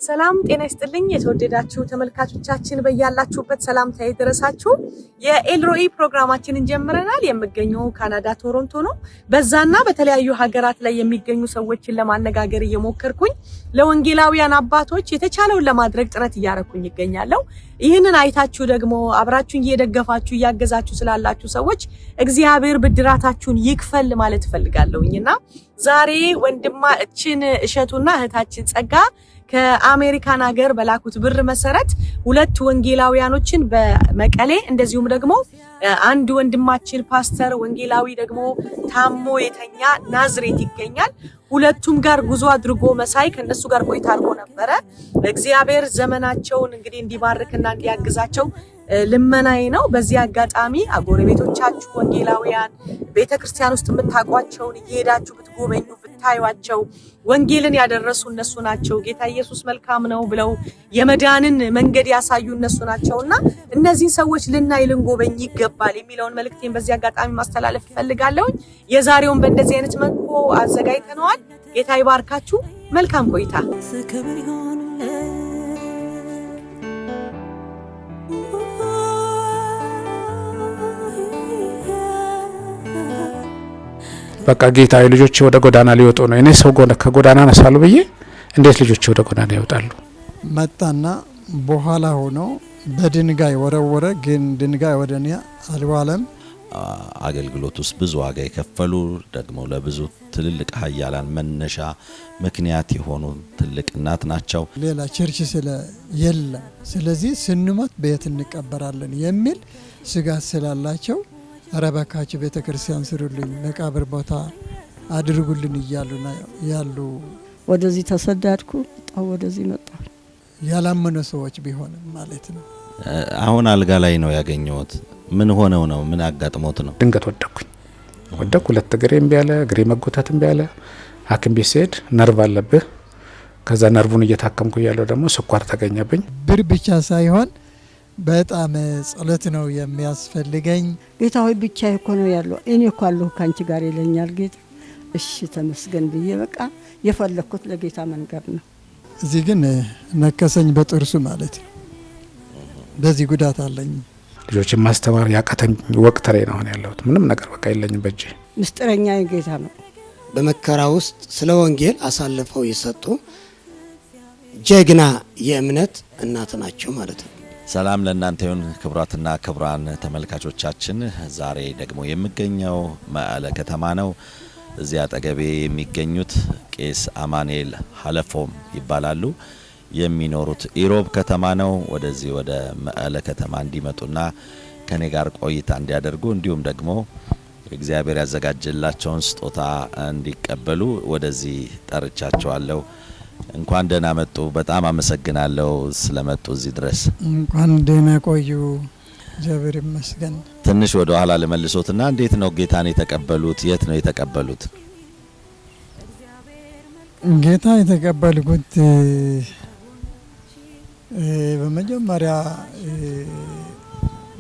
ሰላም ጤና ይስጥልኝ የተወደዳችሁ ተመልካቾቻችን በእያላችሁበት ሰላምታ ይድረሳችሁ። የኤልሮኢ ፕሮግራማችንን ጀምረናል። የምገኘው ካናዳ ቶሮንቶ ነው። በዛና በተለያዩ ሀገራት ላይ የሚገኙ ሰዎችን ለማነጋገር እየሞከርኩኝ ለወንጌላውያን አባቶች የተቻለውን ለማድረግ ጥረት እያረኩኝ ይገኛለሁ። ይህንን አይታችሁ ደግሞ አብራችሁን እየደገፋችሁ እያገዛችሁ ስላላችሁ ሰዎች እግዚአብሔር ብድራታችሁን ይክፈል ማለት ፈልጋለሁኝና ዛሬ ወንድማችን እሸቱና እህታችን ጸጋ ከአሜሪካን ሀገር በላኩት ብር መሰረት ሁለት ወንጌላውያኖችን በመቀሌ እንደዚሁም ደግሞ አንድ ወንድማችን ፓስተር ወንጌላዊ ደግሞ ታሞ የተኛ ናዝሬት ይገኛል። ሁለቱም ጋር ጉዞ አድርጎ መሳይ ከነሱ ጋር ቆይታ አድርጎ ነበረ። እግዚአብሔር ዘመናቸውን እንግዲህ እንዲባርክና እንዲያግዛቸው ልመናዬ ነው። በዚህ አጋጣሚ አጎረቤቶቻችሁ ወንጌላውያን ቤተክርስቲያን ውስጥ የምታቋቸውን እየሄዳችሁ ብትጎበኙ ብታዩዋቸው ወንጌልን ያደረሱ እነሱ ናቸው። ጌታ ኢየሱስ መልካም ነው ብለው የመዳንን መንገድ ያሳዩ እነሱ ናቸውና እነዚህ ሰዎች ልናይ ልንጎበኝ ይገባል የሚለውን መልእክቴን በዚህ አጋጣሚ ማስተላለፍ ፈልጋለሁ። የዛሬውን በእንደዚህ አይነት መልኩ አዘጋጅተነዋል። ጌታ ይባርካችሁ። መልካም ቆይታ። በቃ ጌታ ልጆች ወደ ጎዳና ሊወጡ ነው። እኔ ሰው ከጎዳና ነሳሉ ብዬ እንዴት ልጆች ወደ ጎዳና ይወጣሉ? መጣና በኋላ ሆኖ በድንጋይ ወረወረ። ግን ድንጋይ ወደኛ አልዋለም። አገልግሎት ውስጥ ብዙ ዋጋ የከፈሉ ደግሞ ለብዙ ትልልቅ ኃያላን መነሻ ምክንያት የሆኑ ትልቅ እናት ናቸው። ሌላ ቸርች የለም። ስለዚህ ስንሞት በየት እንቀበራለን የሚል ስጋት ስላላቸው አረባካችሁ ቤተክርስቲያን ስሩልኝ መቃብር ቦታ አድርጉልን ያሉ ወደዚህ ተሰዳድኩ ጣው ወደዚህ መጣ። ያላመኑ ሰዎች ቢሆንም ማለት ነው። አሁን አልጋ ላይ ነው ያገኘሁት። ምን ሆነው ነው? ምን አጋጥሞት ነው? ድንገት ወደኩ። ሁለት እግሬም ቢያለ እግሬ መጎታትም ቢያለ ሐኪም ቤት ስሄድ ነርቭ አለብህ። ከዛ ነርቭን እየታከምኩ ያለው ደግሞ ስኳር ተገኘብኝ። ብር ብቻ ሳይሆን በጣም ጸሎት ነው የሚያስፈልገኝ። ጌታ ሆይ ብቻ እኮ ነው ያለው እኔ እኮ አለሁ ካንቺ ጋር ይለኛል ጌታ። እሺ ተመስገን ብዬ በቃ የፈለኩት ለጌታ መንገር ነው። እዚህ ግን ነከሰኝ በጥርሱ ማለት ነው። በዚህ ጉዳት አለኝ። ልጆችን ማስተማር ያቃተኝ ወቅት ላይ ነው ያለሁት። ምንም ነገር በቃ የለኝም በእጄ። ምስጥረኛ ጌታ ነው። በመከራ ውስጥ ስለ ወንጌል አሳልፈው የሰጡ ጀግና የእምነት እናት ናቸው ማለት ነው። ሰላም ለእናንተ ይሁን ክብራትና ክብራን ተመልካቾቻችን። ዛሬ ደግሞ የምገኘው መቀለ ከተማ ነው። እዚያ አጠገቤ የሚገኙት ቄስ አማኑኤል ሀለፎም ይባላሉ። የሚኖሩት ኢሮብ ከተማ ነው። ወደዚህ ወደ መቀለ ከተማ እንዲመጡና ከኔ ጋር ቆይታ እንዲያደርጉ እንዲሁም ደግሞ እግዚአብሔር ያዘጋጀላቸውን ስጦታ እንዲቀበሉ ወደዚህ ጠርቻቸዋለሁ። እንኳን ደህና መጡ። በጣም አመሰግናለሁ ስለመጡ እዚህ ድረስ። እንኳን ደህና ቆዩ። እግዚአብሔር ይመስገን። ትንሽ ወደ ኋላ ለመልሶትና እንዴት ነው ጌታን የተቀበሉት? የት ነው የተቀበሉት? ጌታ የተቀበልኩት በመጀመሪያ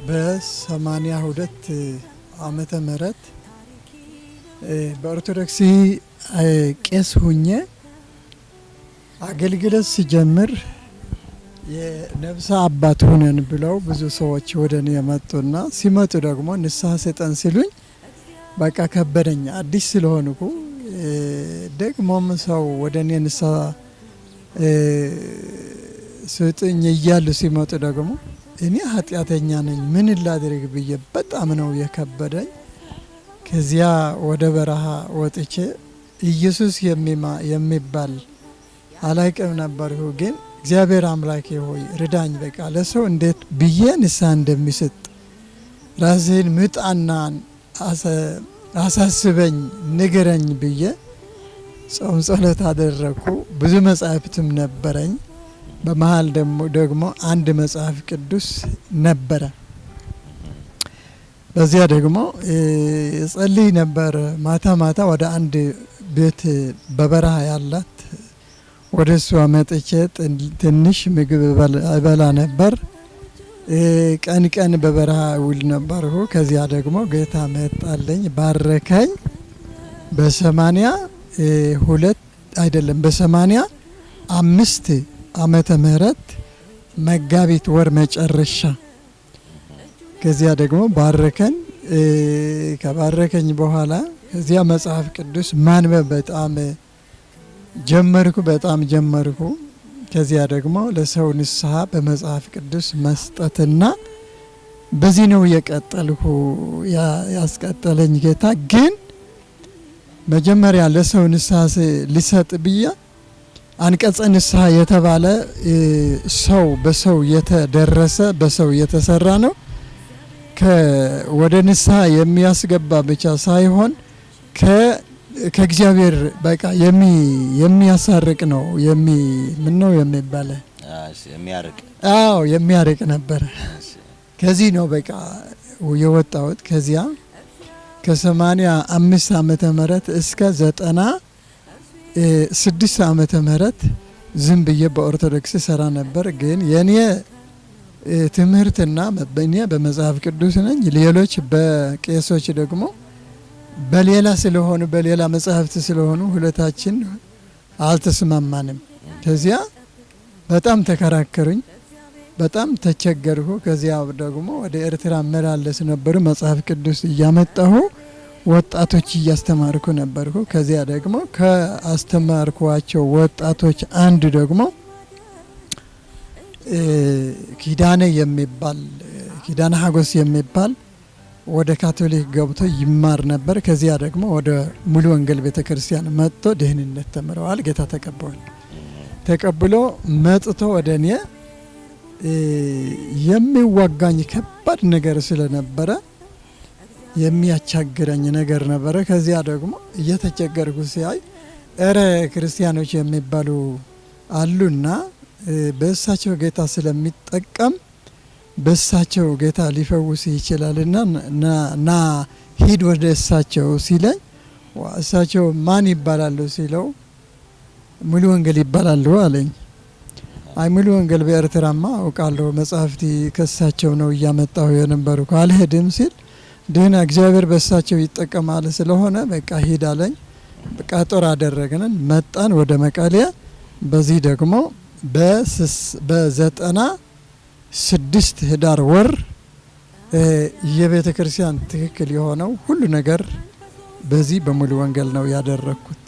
በ82 ዓመተ ምህረት በኦርቶዶክስ ቄስ ሁኜ አገልግሎት ሲጀምር የነፍስ አባት ሆነን ብለው ብዙ ሰዎች ወደኔ መጡና ሲመጡ ደግሞ ንስሐ ሰጠን ሲሉኝ በቃ ከበደኝ። አዲስ ስለሆንኩ ደግሞም ሰው ወደኔ ንስሐ ሰጠኝ እያሉ ሲመጡ ደግሞ እኔ ኃጢአተኛ ነኝ ምን ላድርግ ብዬ በጣም ነው የከበደኝ። ከዚያ ወደ በረሃ ወጥቼ ኢየሱስ የሚባል አላውቅም ነበርኩ። ግን እግዚአብሔር አምላኬ ሆይ ርዳኝ፣ በቃ ለሰው እንዴት ብዬ ንስሐ እንደሚሰጥ ራሴን ምጣና አሳስበኝ ንገረኝ ብዬ ጾም ጸሎት አደረኩ። ብዙ መጽሐፍትም ነበረኝ። በመሃል ደግሞ አንድ መጽሐፍ ቅዱስ ነበረ። በዚያ ደግሞ ጸልይ ነበር። ማታ ወደ አንድ ቤት በበረሃ ያላት ወደ እሷ መጥቼ ትንሽ ምግብ እበላ ነበር። ቀን በበረሃ ውል ነበርኩ። ከዚያ ደግሞ ጌታ መጣልኝ፣ ባረከኝ። በ82 አይደለም በ85 ዓመተ ምህረት መጋቢት ወር መጨረሻ ከዚያ ደግሞ ባረከን። ከባረከኝ በኋላ ከዚያ መጽሐፍ ቅዱስ ማንበብ በጣም ጀመርኩ። ከዚያ ደግሞ ለሰው ንስሐ በመጽሐፍ ቅዱስ መስጠትና በዚህ ነው የቀጠልኩ። ያስቀጠለኝ ጌታ ግን መጀመሪያ ለሰው ንስሐ ሊሰጥ ብያ አንቀጸ ንስሐ የተባለ ሰው በሰው የተደረሰ በሰው የተሰራ ነው። ወደ ንስሐ የሚያስገባ ብቻ ሳይሆን ከእግዚአብሔር በቃ የሚያሳርቅ ነው። ምን ነው የሚባለው? የሚያርቅ ነበር። ከዚህ ነው በቃ የወጣሁት። ከዚያ ከ85 ዓመተ ምህረት እስከ 96 ዓመተ ምህረት ዝም ብዬ በኦርቶዶክስ ሰራ ነበር። ግን የኔ ትምህርትና በእኔ በመጽሐፍ ቅዱስ ነኝ። ሌሎች በቄሶች ደግሞ በሌላ ስለሆኑ በሌላ መጽሐፍት ስለሆኑ ሁለታችን አልተስማማንም። ከዚያ በጣም ተከራከሩኝ፣ በጣም ተቸገርኩ። ከዚያ ደግሞ ወደ ኤርትራ መላለስ ነበሩ። መጽሐፍ ቅዱስ እያመጣሁ ወጣቶች እያስተማርኩ ነበርኩ። ከዚያ ደግሞ ከአስተማርኳቸው ወጣቶች አንድ ደግሞ ኪዳነ ሀጎስ የሚባል ወደ ካቶሊክ ገብቶ ይማር ነበር። ከዚያ ደግሞ ወደ ሙሉ ወንጌል ቤተክርስቲያን መጥቶ ደህንነት ተምረዋል። ጌታ ተቀብሎ መጥቶ ወደ እኔ የሚዋጋኝ ከባድ ነገር ስለነበረ የሚያቻግረኝ ነገር ነበረ። ከዚያ ደግሞ እየተቸገርኩ ሲያይ እረ ክርስቲያኖች የሚባሉ አሉና በእሳቸው ጌታ ስለሚጠቀም በእሳቸው ጌታ ሊፈውስ ይችላልና ና ሂድ ወደ እሳቸው ሲለኝ፣ እሳቸው ማን ይባላሉ ሲለው ሙሉ ወንጌል ይባላሉ አለኝ። አይ ሙሉ ወንጌል በኤርትራማ አውቃለሁ፣ መጽሐፍቲ ከእሳቸው ነው እያመጣሁ የነበርኩ አልሄድም ሲል ድህና እግዚአብሔር በእሳቸው ይጠቀማል ስለሆነ በቃ ሂድ አለኝ። ቀጠሮ አደረግን፣ መጣን ወደ መቀሌ። በዚህ ደግሞ በ96 ህዳር ወር የቤተ ክርስቲያን ትክክል የሆነው ሁሉ ነገር በዚህ በሙሉ ወንጌል ነው ያደረግኩት።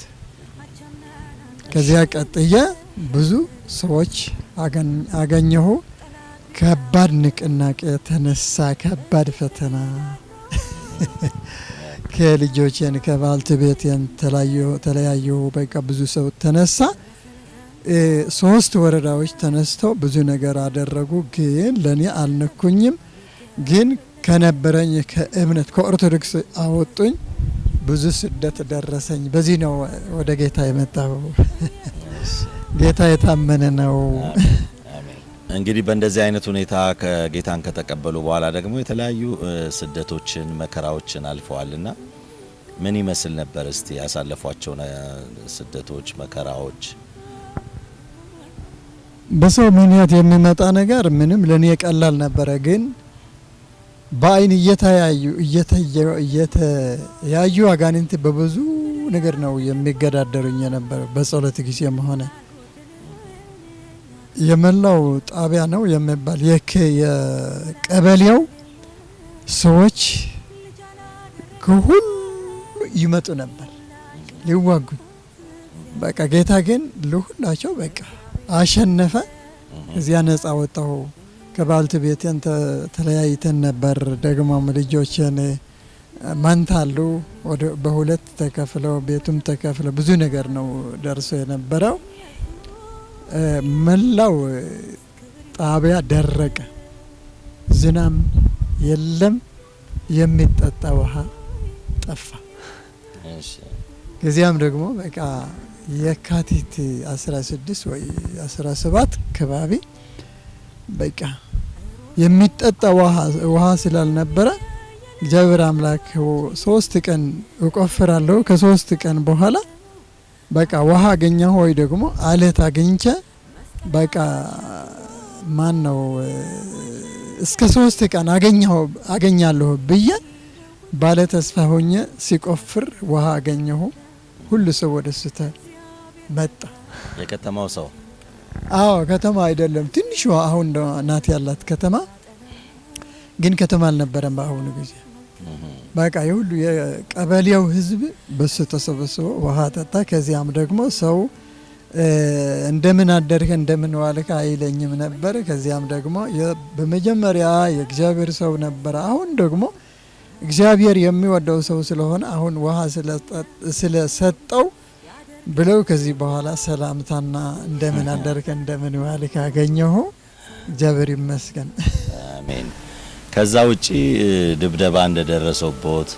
ከዚያ ቀጥዬ ብዙ ሰዎች አገኘሁ። ከባድ ንቅናቄ ተነሳ፣ ከባድ ፈተና ከልጆቼን ከባልተቤቴን ተለያዩ። በቃ ብዙ ሰው ተነሳ። 3 ወረዳዎች ተነስተው ብዙ ነገር አደረጉ። ግን ለኔ አልነኩኝም። ግን ከነበረኝ ከእምነት ከኦርቶዶክስ አወጡኝ። ብዙ ስደት ደረሰኝ። በዚህ ነው ወደ ጌታ የመጣው። ጌታ የታመነ ነው። እንግዲህ በእንደዚህ አይነት ሁኔታ ከጌታን ከተቀበሉ በኋላ ደግሞ የተለያዩ ስደቶችን መከራዎችን አልፈዋልና ምን ይመስል ነበር? እስቲ ያሳለፏቸው ስደቶች መከራዎች። በሰው ምክንያት የሚመጣ ነገር ምንም ለኔ ቀላል ነበረ። ግን በአይን እየተያዩ አጋንንት በብዙ ነገር ነው የሚገዳደሩኝ የነበረ። በጸሎት ጊዜም ሆነ የመላው ጣቢያ ነው የሚባል የቀበሌው ሰዎች ከሁሉ ይመጡ ነበር ሊዋጉኝ። በቃ ጌታ ግን ለሁላቸው በቃ አሸነፈ። እዚያ ነጻ ወጣሁ። ከባልተቤቴን ተለያይተን ነበር። ደግሞም ልጆችን መንታሉ በሁለት ተከፍለው ቤቱም ተከፍለው ብዙ ነገር ነው ደርሶ የነበረው። መላው ጣቢያ ደረቀ። ዝናብ የለም፣ የሚጠጣ ውሃ ጠፋ። ከዚያም ደግሞ በቃ የካቲት 16 ወይ 17 ከባቢ በቃ የሚጠጣ ውሃ ስላልነበረ እግዚአብሔር አምላክ 3 ቀን እቆፍራለሁ። ከ3 ቀን በኋላ በቃ ውሃ አገኘሁ ወይ ደግሞ አለት አገኝቼ በቃ ማን ነው እስከ 3 ቀን አገኛለሁ ብዬ ባለ ተስፋ ሆኜ ሲቆፍር ውሃ አገኘሁ። ሁሉ ሰው ወደ ስተ መጣ። የከተማው ሰው አዎ ከተማ አይደለም ትንሽ አሁን ናት ያላት ከተማ ግን ከተማ አልነበረም በአሁኑ ጊዜ በቃ የሁሉ የቀበሌው ህዝብ በሱ ተሰብስቦ ውሃ ጠጣ ከዚያም ደግሞ ሰው እንደምን አደርክ እንደምን ዋልክ አይለኝም ነበር ከዚያም ደግሞ በመጀመሪያ የእግዚአብሔር ሰው ነበር አሁን ደግሞ እግዚአብሔር የሚወደው ሰው ስለሆነ አሁን ውሃ ስለሰጠው ብለው ከዚህ በኋላ ሰላምታና እንደምን አደርክ እንደምን ዋልክ አገኘሁ እግዚአብሔር ይመስገን አሜን ከዛ ውጪ ድብደባ እንደደረሰውበት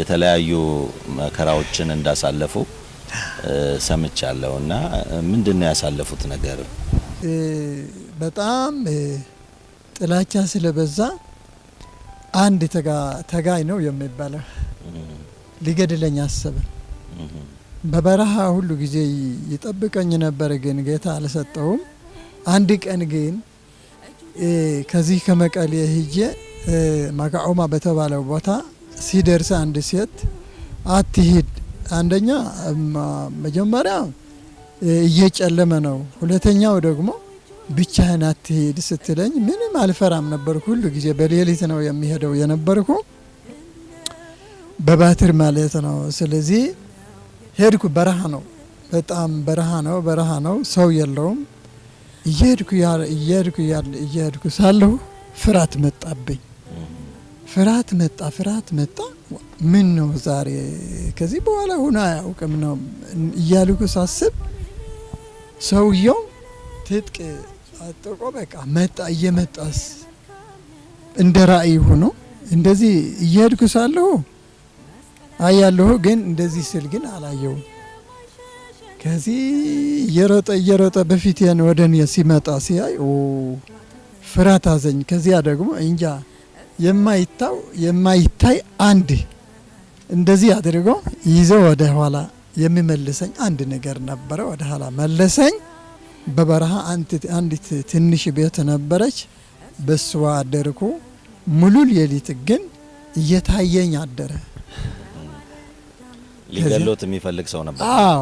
የተለያዩ መከራዎችን እንዳሳለፉ ሰምቻለሁና ምንድነው ያሳለፉት ነገር በጣም ጥላቻ ስለበዛ አንድ ተጋይ ነው የሚባለው ሊገድለኝ አሰበ በበረሃ ሁሉ ጊዜ ይጠብቀኝ ነበር ግን ጌታ አልሰጠውም አንድ ቀን ግን ከዚህ ከመቀሌ ሄጄ ማጋኦማ በተባለው ቦታ ሲደርስ አንድ ሴት አትሂድ አንደኛ መጀመሪያ እየጨለመ ነው ሁለተኛው ደግሞ ብቻህን አትሂድ ስትለኝ ምንም አልፈራም ነበር ሁሉ ጊዜ በሌሊት ነው የሚሄደው የነበርኩ በባትር ማለት ነው ስለዚህ ሄድኩ በረሃ ነው በጣም በረሃ ነው ሰው የለውም እየሄድኩ ሳለሁ ፍርሃት መጣብኝ ፍርሃት መጣ ምን ነው ዛሬ ከዚህ በኋላ ሆነ አያውቅም ነው እያልኩ ሳስብ ሰውየው ትጥቅ አጥቆ በቃ እየመጣስ እንደ ራእይ ሆኖ እንደዚህ እየሄድኩ ሳለሁ አያለሁ ግን እንደዚህ ስል ግን አላየው ከዚህ እየሮጠ በፊቴን ወደኔ ሲመጣ ሲያይ ፍርሃት አዘኝ ከዚያ ደግሞ እንጃ የማይታይ አንድ እንደዚህ አድርጎ ይዞ ወደ ኋላ የሚመልሰኝ አንድ ነገር ነበረ ወደ ኋላ መለሰኝ በበረሃ አንዲት ትንሽ ቤት ነበረች በሷ አደርኩ ሙሉ ሌሊት ግን እየታየኝ አደረ ሊገሎት የሚፈልግ ሰው ነበር አዎ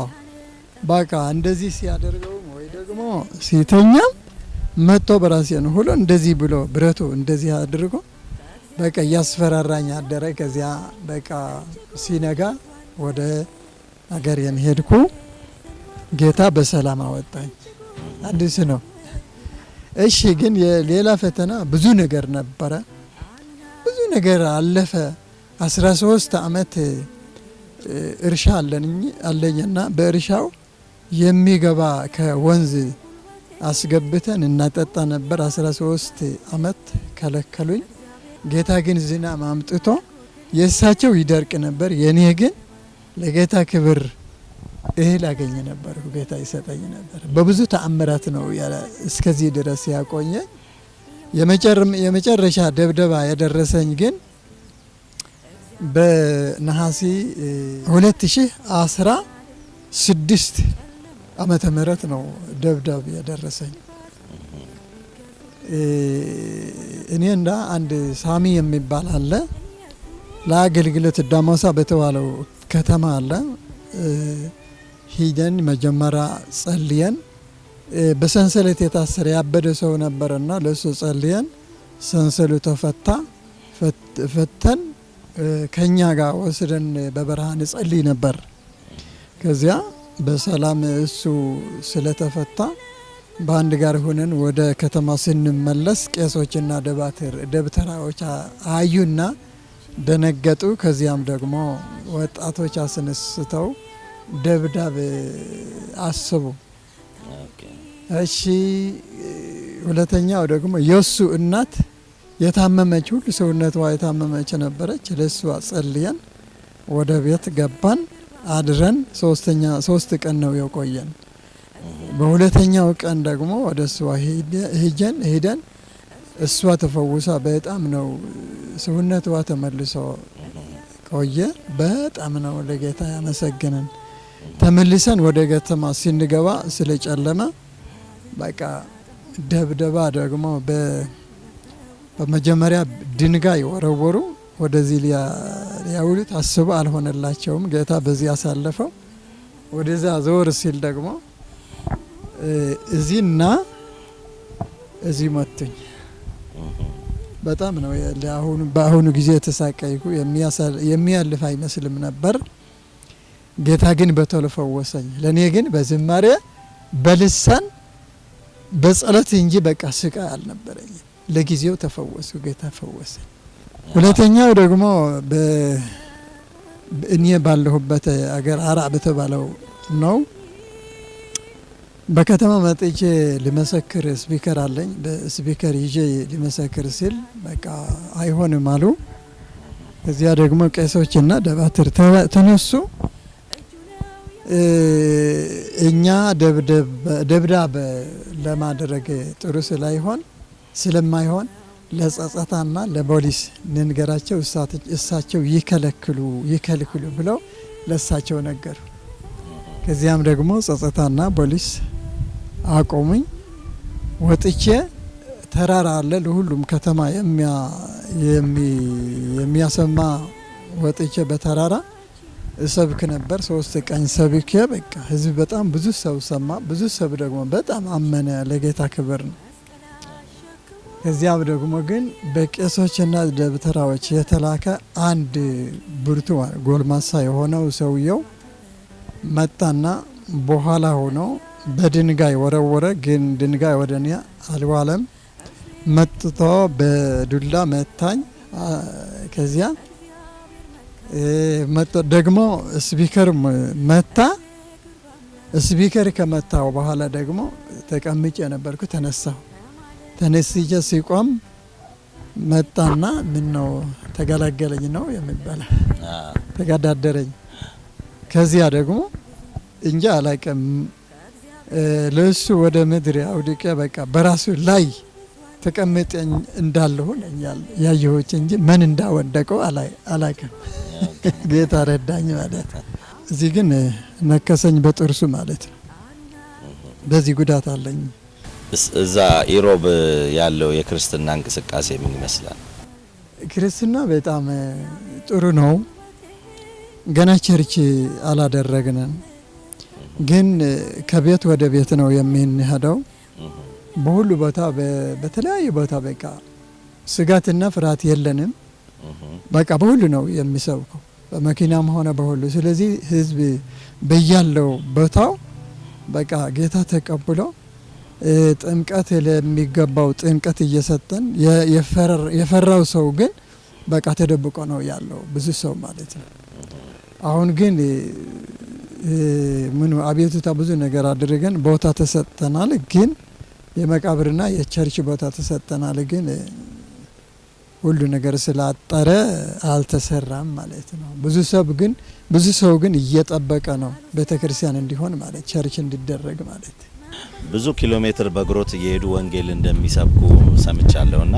በቃ እንደዚህ ሲያደርገው ወይ ደግሞ ሲተኛም መጥቶ በራሴን ሁሉ እንደዚህ ብሎ ብረቱ እንደዚህ አድርጎ በቃ ያስፈራራኝ አደረ ከዚያ በቃ ሲነጋ ወደ አገሬን ሄድኩ ጌታ በሰላም አወጣኝ አዲስ ነው እሺ ግን የሌላ ፈተና ብዙ ነገር ነበረ ብዙ ነገር አለፈ 13 አመት እርሻ አለኝና በእርሻው የሚገባ ከወንዝ አስገብተን እናጠጣ ነበር 13 አመት ከለከሉኝ ጌታ ግን ዝናብ አምጥቶ የእሳቸው ይደርቅ ነበር የኔ ግን ለጌታ ክብር እህል አገኘ ነበር ጌታ ይሰጠኝ ነበር በብዙ ተአምራት ነው እስከዚህ ድረስ ያቆየ የመጨረሻ ደብደባ ያደረሰኝ ግን በነሐሴ 2016 ዓመተ ምህረት ነው ደብዳቤ ያደረሰኝ እኔና አንድ ሳሚ የሚባል አለ ለአገልግሎት ዳሞሳ በተባለው ከተማ አለ ሂደን መጀመሪያ ጸልየን በሰንሰለት የታሰረ ያበደ ሰው ነበርና ለሱ ጸልየን ሰንሰለቱ ተፈታ ፈተን ከኛ ጋር ወስደን በበረሃ እንጸልይ ነበር ከዚያ በሰላም እሱ ስለተፈታ በአንድ ጋር ሆነን ወደ ከተማ ስንመለስ ቄሶችና ደብተራዎች አዩና ደነገጡ ከዚያም ደግሞ ወጣቶች አስነስተው ደብዳቤ አስቡ እሺ ሁለተኛው ደግሞ የሱ እናት የታመመች ሁሉ ሰውነቷ የታመመች ነበረች ለሱ ጸልየን ወደ ቤት ገባን አድረን 3 ቀን ነው የቆየን በሁለተኛው ቀን ደግሞ ወደ እሷ ሄደን እሷ ተፈውሳ በጣም ነው ሰውነቷ ተመልሶ ቆየ በጣም ነው ለጌታ ያመሰግነን ተመልሰን ወደ ከተማ ስንገባ ስለጨለመ በቃ ደብደባ ደግሞ በመጀመሪያ ድንጋይ ወረወሩ ወደዚህ ሊያውሉት አስበው አልሆነላቸውም ጌታ በዚህ ያሳለፈው ወደዛ ዞር ሲል ደግሞ እዚህና እዚህ መጥቶኝ በጣም ነው በአሁኑ ጊዜ ተሳቀይኩ። የሚያልፍ አይመስልም ነበር። ጌታ ግን በቶሎ ፈወሰኝ። ለኔ ግን በዝማሬ በልሳን በጸሎት እንጂ በቃ ስቃይ አልነበረኝም። ለጊዜው ተፈወሱ፣ ጌታ ፈወሰኝ። ሁለተኛው ደግሞ እኔ ባለሁበት አገር አራ በተባለው ነው። በከተማ መጥቼ ልመሰክር ስፒከር አለኝ። በስፒከር ይዤ ልመሰክር ሲል በቃ አይሆንም አሉ። ከዚያ ደግሞ ቄሶችና ደባትር ተነሱ። እኛ ደብዳቤ ለማድረግ ጥሩ ስለማይሆን ለጸጸታና ለፖሊስ ንንገራቸው፣ እሳቸው ይከልክሉ ብለው ለእሳቸው ነገሩ። ከዚያም ደግሞ ጸጸታና ፖሊስ አቆሙኝ። ወጥቼ ተራራ አለ ለሁሉም ከተማ የሚያሰማ ወጥቼ በተራራ እሰብክ ነበር። 3 ቀን ሰብኬ በቃ ህዝብ በጣም ብዙ ሰው ሰማ። ብዙ ሰው ደግሞ በጣም አመነ። ለጌታ ክብር ነው። ከዚያም ደግሞ ግን በቄሶችና ደብተራዎች የተላከ አንድ ብርቱ ጎልማሳ የሆነው ሰውየው መጣና በኋላ ሆኖ በድንጋይ ወረወረ። ግን ድንጋይ ወደ እኔ አልዋለም። መጥቶ በዱላ መታኝ። ከዚያ መጥቶ ደግሞ ስፒከር መታ። ስፒከር ከመታው በኋላ ደግሞ ተቀምጬ ነበርኩ። ተነስቼ ሲቆም መጣና ምን ነው ተገላገለኝ ነው የሚባለው፣ ተገዳደረኝ። ከዚያ ደግሞ እንጂ አላቀም ለሱ ወደ ምድር አውድቄ በቃ በራሱ ላይ ተቀምጠኝ እንዳለሁ ነኛል ያየሁት እንጂ ምን እንዳወደቀው አላቀም። ጌታ ረዳኝ ማለት እዚህ ግን ነከሰኝ በጥርሱ ማለት ነው። በዚህ ጉዳት አለኝ። እዛ ኢሮብ ያለው የክርስትና እንቅስቃሴ ምን ይመስላል? ክርስትና በጣም ጥሩ ነው። ገና ቸርች አላደረግንም፣ ግን ከቤት ወደ ቤት ነው የምንሄደው። በሁሉ ቦታ በተለያየ ቦታ በቃ ስጋትና ፍርሃት የለንም። በቃ በሁሉ ነው የሚሰብከው፣ በመኪናም ሆነ በሁሉ። ስለዚህ ህዝብ በያለው ቦታው በቃ ጌታ ተቀብሎ ጥምቀት ለሚገባው ጥምቀት እየሰጠን፣ የፈራው ሰው ግን በቃ ተደብቆ ነው ያለው ብዙ ሰው ማለት ነው። አሁን ግን ምን አቤቱታ ብዙ ነገር አድርገን ቦታ ተሰጥተናል። ግን የመቃብርና የቸርች ቦታ ተሰጥተናል። ግን ሁሉ ነገር ስላጠረ አልተሰራም ማለት ነው። ብዙ ሰው ግን እየጠበቀ ነው ቤተክርስቲያን እንዲሆን ማለት ቸርች እንዲደረግ ማለት። ብዙ ኪሎ ሜትር በእግሮት እየሄዱ ወንጌል እንደሚሰብኩ ሰምቻለሁና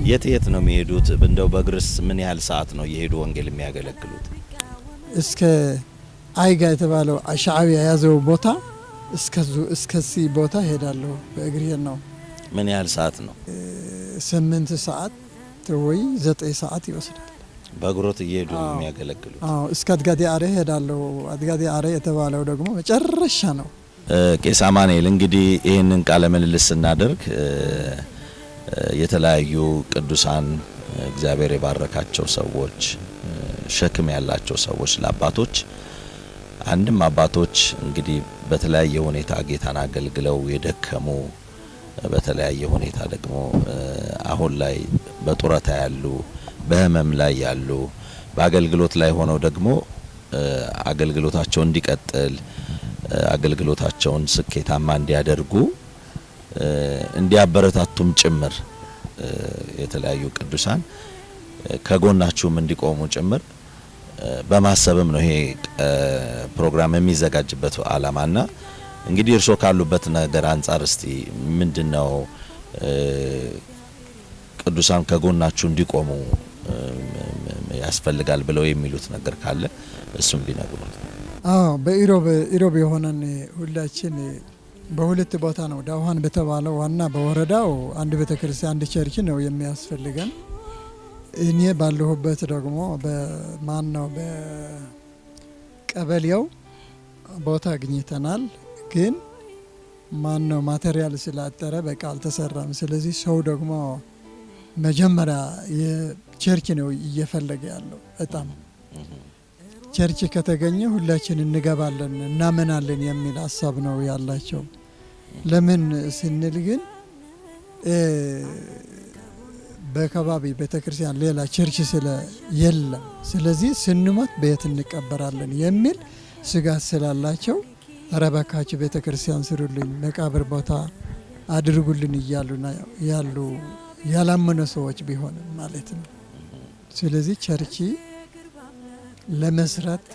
የት ነው የሚሄዱት? እንደው በእግርስ ምን ያህል ሰዓት ነው እየሄዱ ወንጌል የሚያገለግሉት? እስከ አይጋ የተባለው ሻዕቢያ የያዘው ቦታ እስከዚህ ቦታ ሄዳለሁ በእግሬ ነው። ምን ያህል ሰዓት ነው? 8 ሰዓት ወይ 9 ሰዓት ይወስዳል። በእግሮት እየሄዱ የሚያገለግሉት? አዎ። እስከ አድጋዴ አሬ ሄዳለሁ። አድጋዴ አሬ የተባለው ደግሞ መጨረሻ ነው። ቄስ አማኑኤል እንግዲህ ይህንን ቃለ ምልልስ ስናደርግ የተለያዩ ቅዱሳን እግዚአብሔር የባረካቸው ሰዎች፣ ሸክም ያላቸው ሰዎች ለአባቶች አንድም አባቶች እንግዲህ በተለያየ ሁኔታ ጌታን አገልግለው የደከሙ፣ በተለያየ ሁኔታ ደግሞ አሁን ላይ በጡረታ ያሉ፣ በህመም ላይ ያሉ፣ በአገልግሎት ላይ ሆነው ደግሞ አገልግሎታቸው እንዲቀጥል አገልግሎታቸውን ስኬታማ እንዲያደርጉ እንዲያበረታቱም ጭምር የተለያዩ ቅዱሳን ከጎናችሁም እንዲቆሙ ጭምር በማሰብም ነው ይሄ ፕሮግራም የሚዘጋጅበት አላማና እንግዲህ እርሶ ካሉበት ነገር አንጻር እስቲ ምንድነው ቅዱሳን ከጎናችሁ እንዲቆሙ ያስፈልጋል ብለው የሚሉት ነገር ካለ እሱም ቢነግሩ። በኢሮብ የሆነን ሁላችን በሁለት ቦታ ነው ዳውሃን በተባለው ዋና በወረዳው አንድ ቤተክርስቲያን አንድ ቸርች ነው የሚያስፈልገን። እኔ ባለሁበት ደግሞ በቀበሌው ቦታ አግኝተናል። ግን ማን ነው ማቴሪያል ስላጠረ በቃ አልተሰራም። ስለዚህ ሰው ደግሞ መጀመሪያ የቸርች ነው እየፈለገ ያለው። በጣም ቸርች ከተገኘ ሁላችን እንገባለን እናመናለን የሚል ሀሳብ ነው ያላቸው። ለምን ስንል ግን በከባቢ ቤተክርስቲያን ሌላ ቸርች ስለ የለም። ስለዚህ ስንሞት በየት እንቀበራለን የሚል ስጋት ስላላቸው ረበካችሁ ቤተክርስቲያን ስሩልኝ፣ መቃብር ቦታ አድርጉልን እያሉ ያሉ ያላመኑ ሰዎች ቢሆንም ማለት ነው። ስለዚህ ቸርች ለመስራት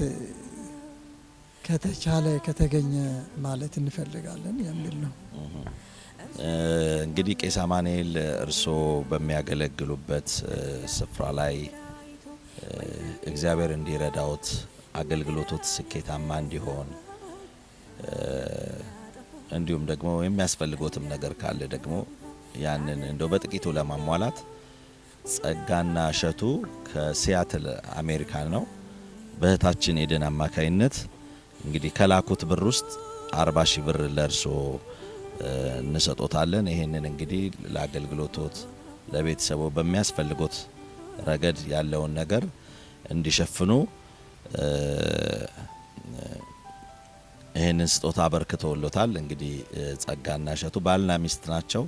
ከተቻለ ከተገኘ ማለት እንፈልጋለን የሚል ነው። እንግዲህ ቄስ አማኑኤል እርስዎ በሚያገለግሉበት ስፍራ ላይ እግዚአብሔር እንዲረዳዎት አገልግሎቶት ስኬታማ እንዲሆን እንዲሁም ደግሞ የሚያስፈልጎትም ነገር ካለ ደግሞ ያንን እንደው በጥቂቱ ለማሟላት ጸጋና እሸቱ ከሲያትል አሜሪካ ነው በእህታችን ኤደን አማካይነት እንግዲህ ከላኩት ብር ውስጥ 40,000 ብር ለእርስዎ እንሰጦታለን። ይሄንን እንግዲህ ለአገልግሎቶት ለቤተሰቡ በሚያስፈልጎት ረገድ ያለውን ነገር እንዲሸፍኑ ይሄንን ስጦታ አበርክተውሎታል። እንግዲህ ጸጋና እሸቱ ባልና ሚስት ናቸው።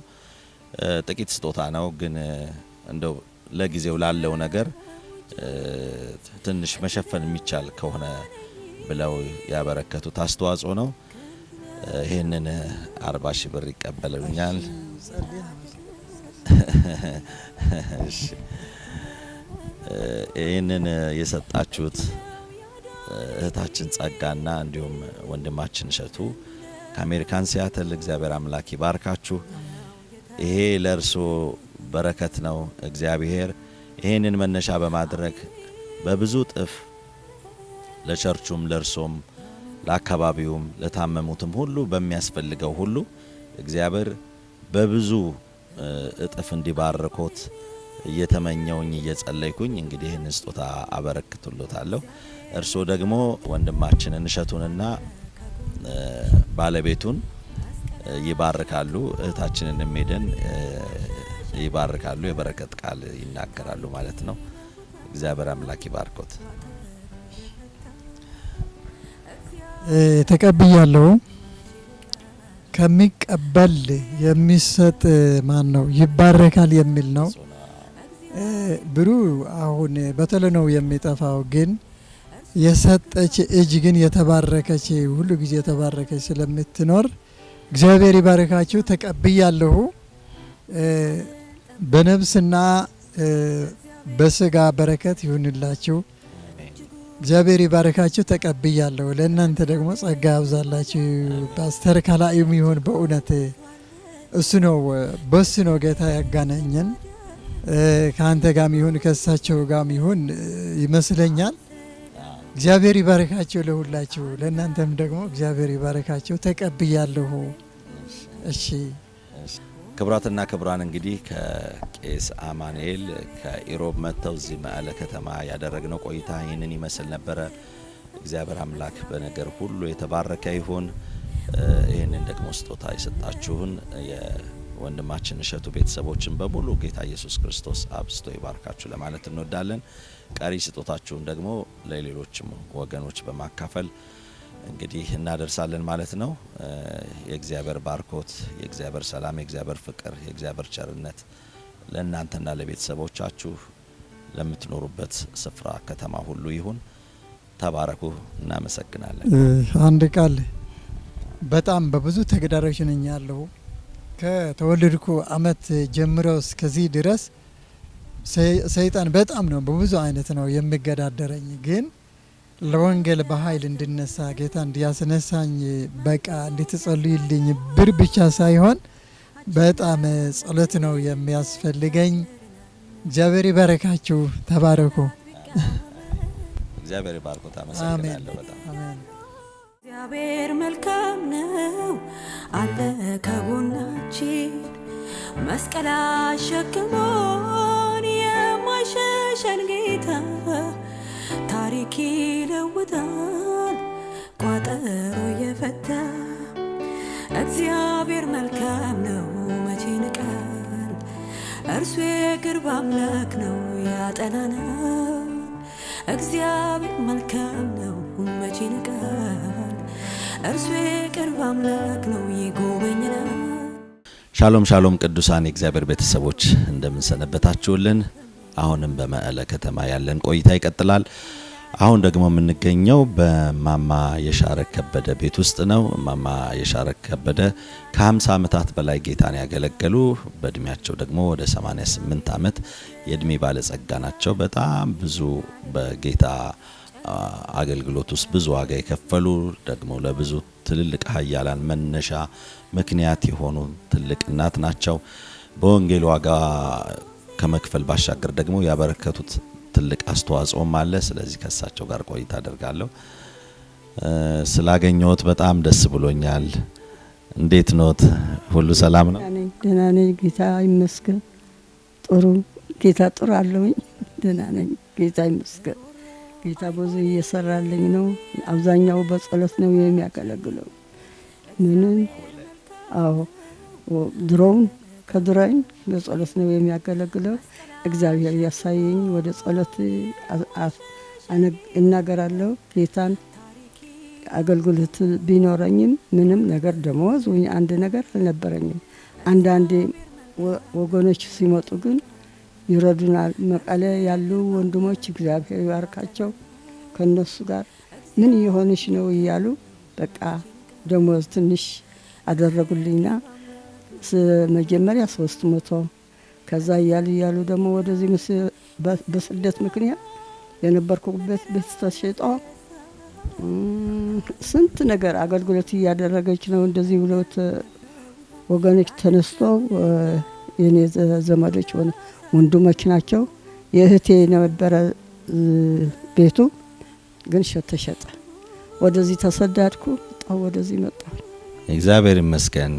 ጥቂት ስጦታ ነው ግን እንደው ለጊዜው ላለው ነገር ትንሽ መሸፈን የሚቻል ከሆነ ብለው ያበረከቱት አስተዋጽኦ ነው። ይሄንን 40,000 ብር ይቀበሉኛል። እሺ ይሄንን የሰጣችሁት እህታችን ጸጋና እንዲሁም ወንድማችን እሸቱ ከአሜሪካን ሲያትል እግዚአብሔር አምላክ ይባርካችሁ። ይሄ ለእርሶ በረከት ነው። እግዚአብሔር ይሄንን መነሻ በማድረግ በብዙ ጥፍ ለቸርቹም ለእርሶም ለአካባቢውም ለታመሙትም ሁሉ በሚያስፈልገው ሁሉ እግዚአብሔር በብዙ እጥፍ እንዲባርኮት እየተመኘውኝ እየጸለይኩኝ እንግዲህ ይህን ስጦታ አበረክቱልዎታለሁ። እርሶ ደግሞ ወንድማችንን እሸቱንና ባለቤቱን ይባርካሉ፣ እህታችንን ሜደን ይባርካሉ፣ የበረከት ቃል ይናገራሉ ማለት ነው። እግዚአብሔር አምላክ ይባርኮት። ተቀብያለሁ። ከሚቀበል የሚሰጥ ማን ነው ይባረካል የሚል ነው። ብሩ አሁን በተለ ነው የሚጠፋው፣ ግን የሰጠች እጅ ግን የተባረከች ሁሉ ጊዜ የተባረከች ስለምትኖር እግዚአብሔር ይባርካችሁ። ተቀብያለሁ። በነፍስና በስጋ በረከት ይሁንላችሁ። እግዚአብሔር ይባርካችሁ። ተቀብያለሁ። ለእናንተ ደግሞ ጸጋ ያብዛላችሁ። ፓስተር ካላዩም ይሁን በእውነት እሱ ነው በሱ ነው ጌታ ያጋናኘን። ከአንተ ጋም ይሁን ከእሳቸው ጋም ይሁን ይመስለኛል። እግዚአብሔር ይባርካችሁ ለሁላችሁ። ለእናንተም ደግሞ እግዚአብሔር ይባርካችሁ። ተቀብያለሁ። እሺ ክቡራትና ክቡራን እንግዲህ ከቄስ አማኑኤል ከኢሮብ መጥተው እዚህ መቀለ ከተማ ያደረግነው ቆይታ ይህንን ይመስል ነበረ። እግዚአብሔር አምላክ በነገር ሁሉ የተባረከ ይሁን። ይህንን ደግሞ ስጦታ የሰጣችሁን የወንድማችን እሸቱ ቤተሰቦችን በሙሉ ጌታ ኢየሱስ ክርስቶስ አብዝቶ ይባርካችሁ ለማለት እንወዳለን። ቀሪ ስጦታችሁን ደግሞ ለሌሎችም ወገኖች በማካፈል እንግዲህ እናደርሳለን ማለት ነው። የእግዚአብሔር ባርኮት፣ የእግዚአብሔር ሰላም፣ የእግዚአብሔር ፍቅር፣ የእግዚአብሔር ቸርነት ለእናንተና ለቤተሰቦቻችሁ ለምትኖሩበት ስፍራ ከተማ ሁሉ ይሁን። ተባረኩ። እናመሰግናለን። አንድ ቃል በጣም በብዙ ተግዳሮች ነኝ ያለው ከተወለድኩ አመት ጀምሮ እስከዚህ ድረስ ሰይጣን በጣም ነው በብዙ አይነት ነው የሚገዳደረኝ። ግን ለወንጌል በኃይል እንድነሳ ጌታ እንዲያስነሳኝ በቃ እንድትጸልዩልኝ ብር ብቻ ሳይሆን በጣም ጸሎት ነው የሚያስፈልገኝ። እግዚአብሔር ይባርካችሁ። ተባረኩ። እግዚአብሔር ይባርኮት። አመሰግናለሁ በጣም አሜን። እግዚአብሔር መልካም ነው አለ ከጎናችን፣ መስቀል አሸክሞን የማይሸሸን ጌታ ታሪክ ይለውጣል ቋጠሮ የፈታ እግዚአብሔር መልካም ነው መቼ ንቀን እርሱ የቅርብ አምላክ ነው ያጠናናል እግዚአብሔር መልካም ነው መቼ ንቀን እርሱ የቅርብ አምላክ ነው ይጎበኛል ሻሎም ሻሎም ቅዱሳን የእግዚአብሔር ቤተሰቦች እንደምን ሰነበታችሁልን አሁንም በመቀለ ከተማ ያለን ቆይታ ይቀጥላል አሁን ደግሞ የምንገኘው በማማ የሻረክ ከበደ ቤት ውስጥ ነው ማማ የሻረክ ከበደ ከ50 ዓመታት በላይ ጌታን ያገለገሉ በእድሜያቸው ደግሞ ወደ 88 ዓመት የእድሜ ባለጸጋ ናቸው በጣም ብዙ በጌታ አገልግሎት ውስጥ ብዙ ዋጋ የከፈሉ ደግሞ ለብዙ ትልልቅ ኃያላን መነሻ ምክንያት የሆኑ ትልቅ እናት ናቸው በወንጌል ዋጋ ከመክፈል ባሻገር ደግሞ ያበረከቱት ትልቅ አስተዋጽኦም አለ ስለዚህ ከሳቸው ጋር ቆይታ አደርጋለሁ ስላገኘሁት በጣም ደስ ብሎኛል እንዴት ኖት ሁሉ ሰላም ነው ደህና ነኝ ጌታ ይመስገን ጥሩ ጌታ ጥሩ አለኝ ደህና ነኝ ጌታ ይመስገን ጌታ ብዙ እየሰራልኝ ነው አብዛኛው በጸሎት ነው የሚያገለግለው ምንም አዎ ድሮውን ከድሮኝ በጸሎት ነው የሚያገለግለው እግዚአብሔር ያሳየኝ ወደ ጸሎት እናገራለሁ ጌታን አገልግሎት ቢኖረኝም ምንም ነገር ደሞዝ ወይ አንድ ነገር አልነበረኝም አንዳንዴ ወገኖች ሲመጡ ግን ይረዱናል መቀለ ያሉ ወንድሞች እግዚአብሔር ይባርካቸው ከነሱ ጋር ምን ይሆንሽ ነው ይያሉ በቃ ደሞዝ ትንሽ አደረጉልኝና መጀመሪያ 300 ከዛ ያሉ ደግሞ ወደዚህ በስደት ምክንያት የነበርኩበት ቤት ተሸጦ ስንት ነገር አገልግሎት ያደረገች ነው እንደዚህ ብሎት ወገኖች ተነስቶ የኔ ዘመዶች ወንድሞች ናቸው የእህቴ ነበር ቤቱ ግን ተሸጠ ወደዚህ ተሰዳድኩ ወደዚህ መጣሁ እግዚአብሔር ይመስገን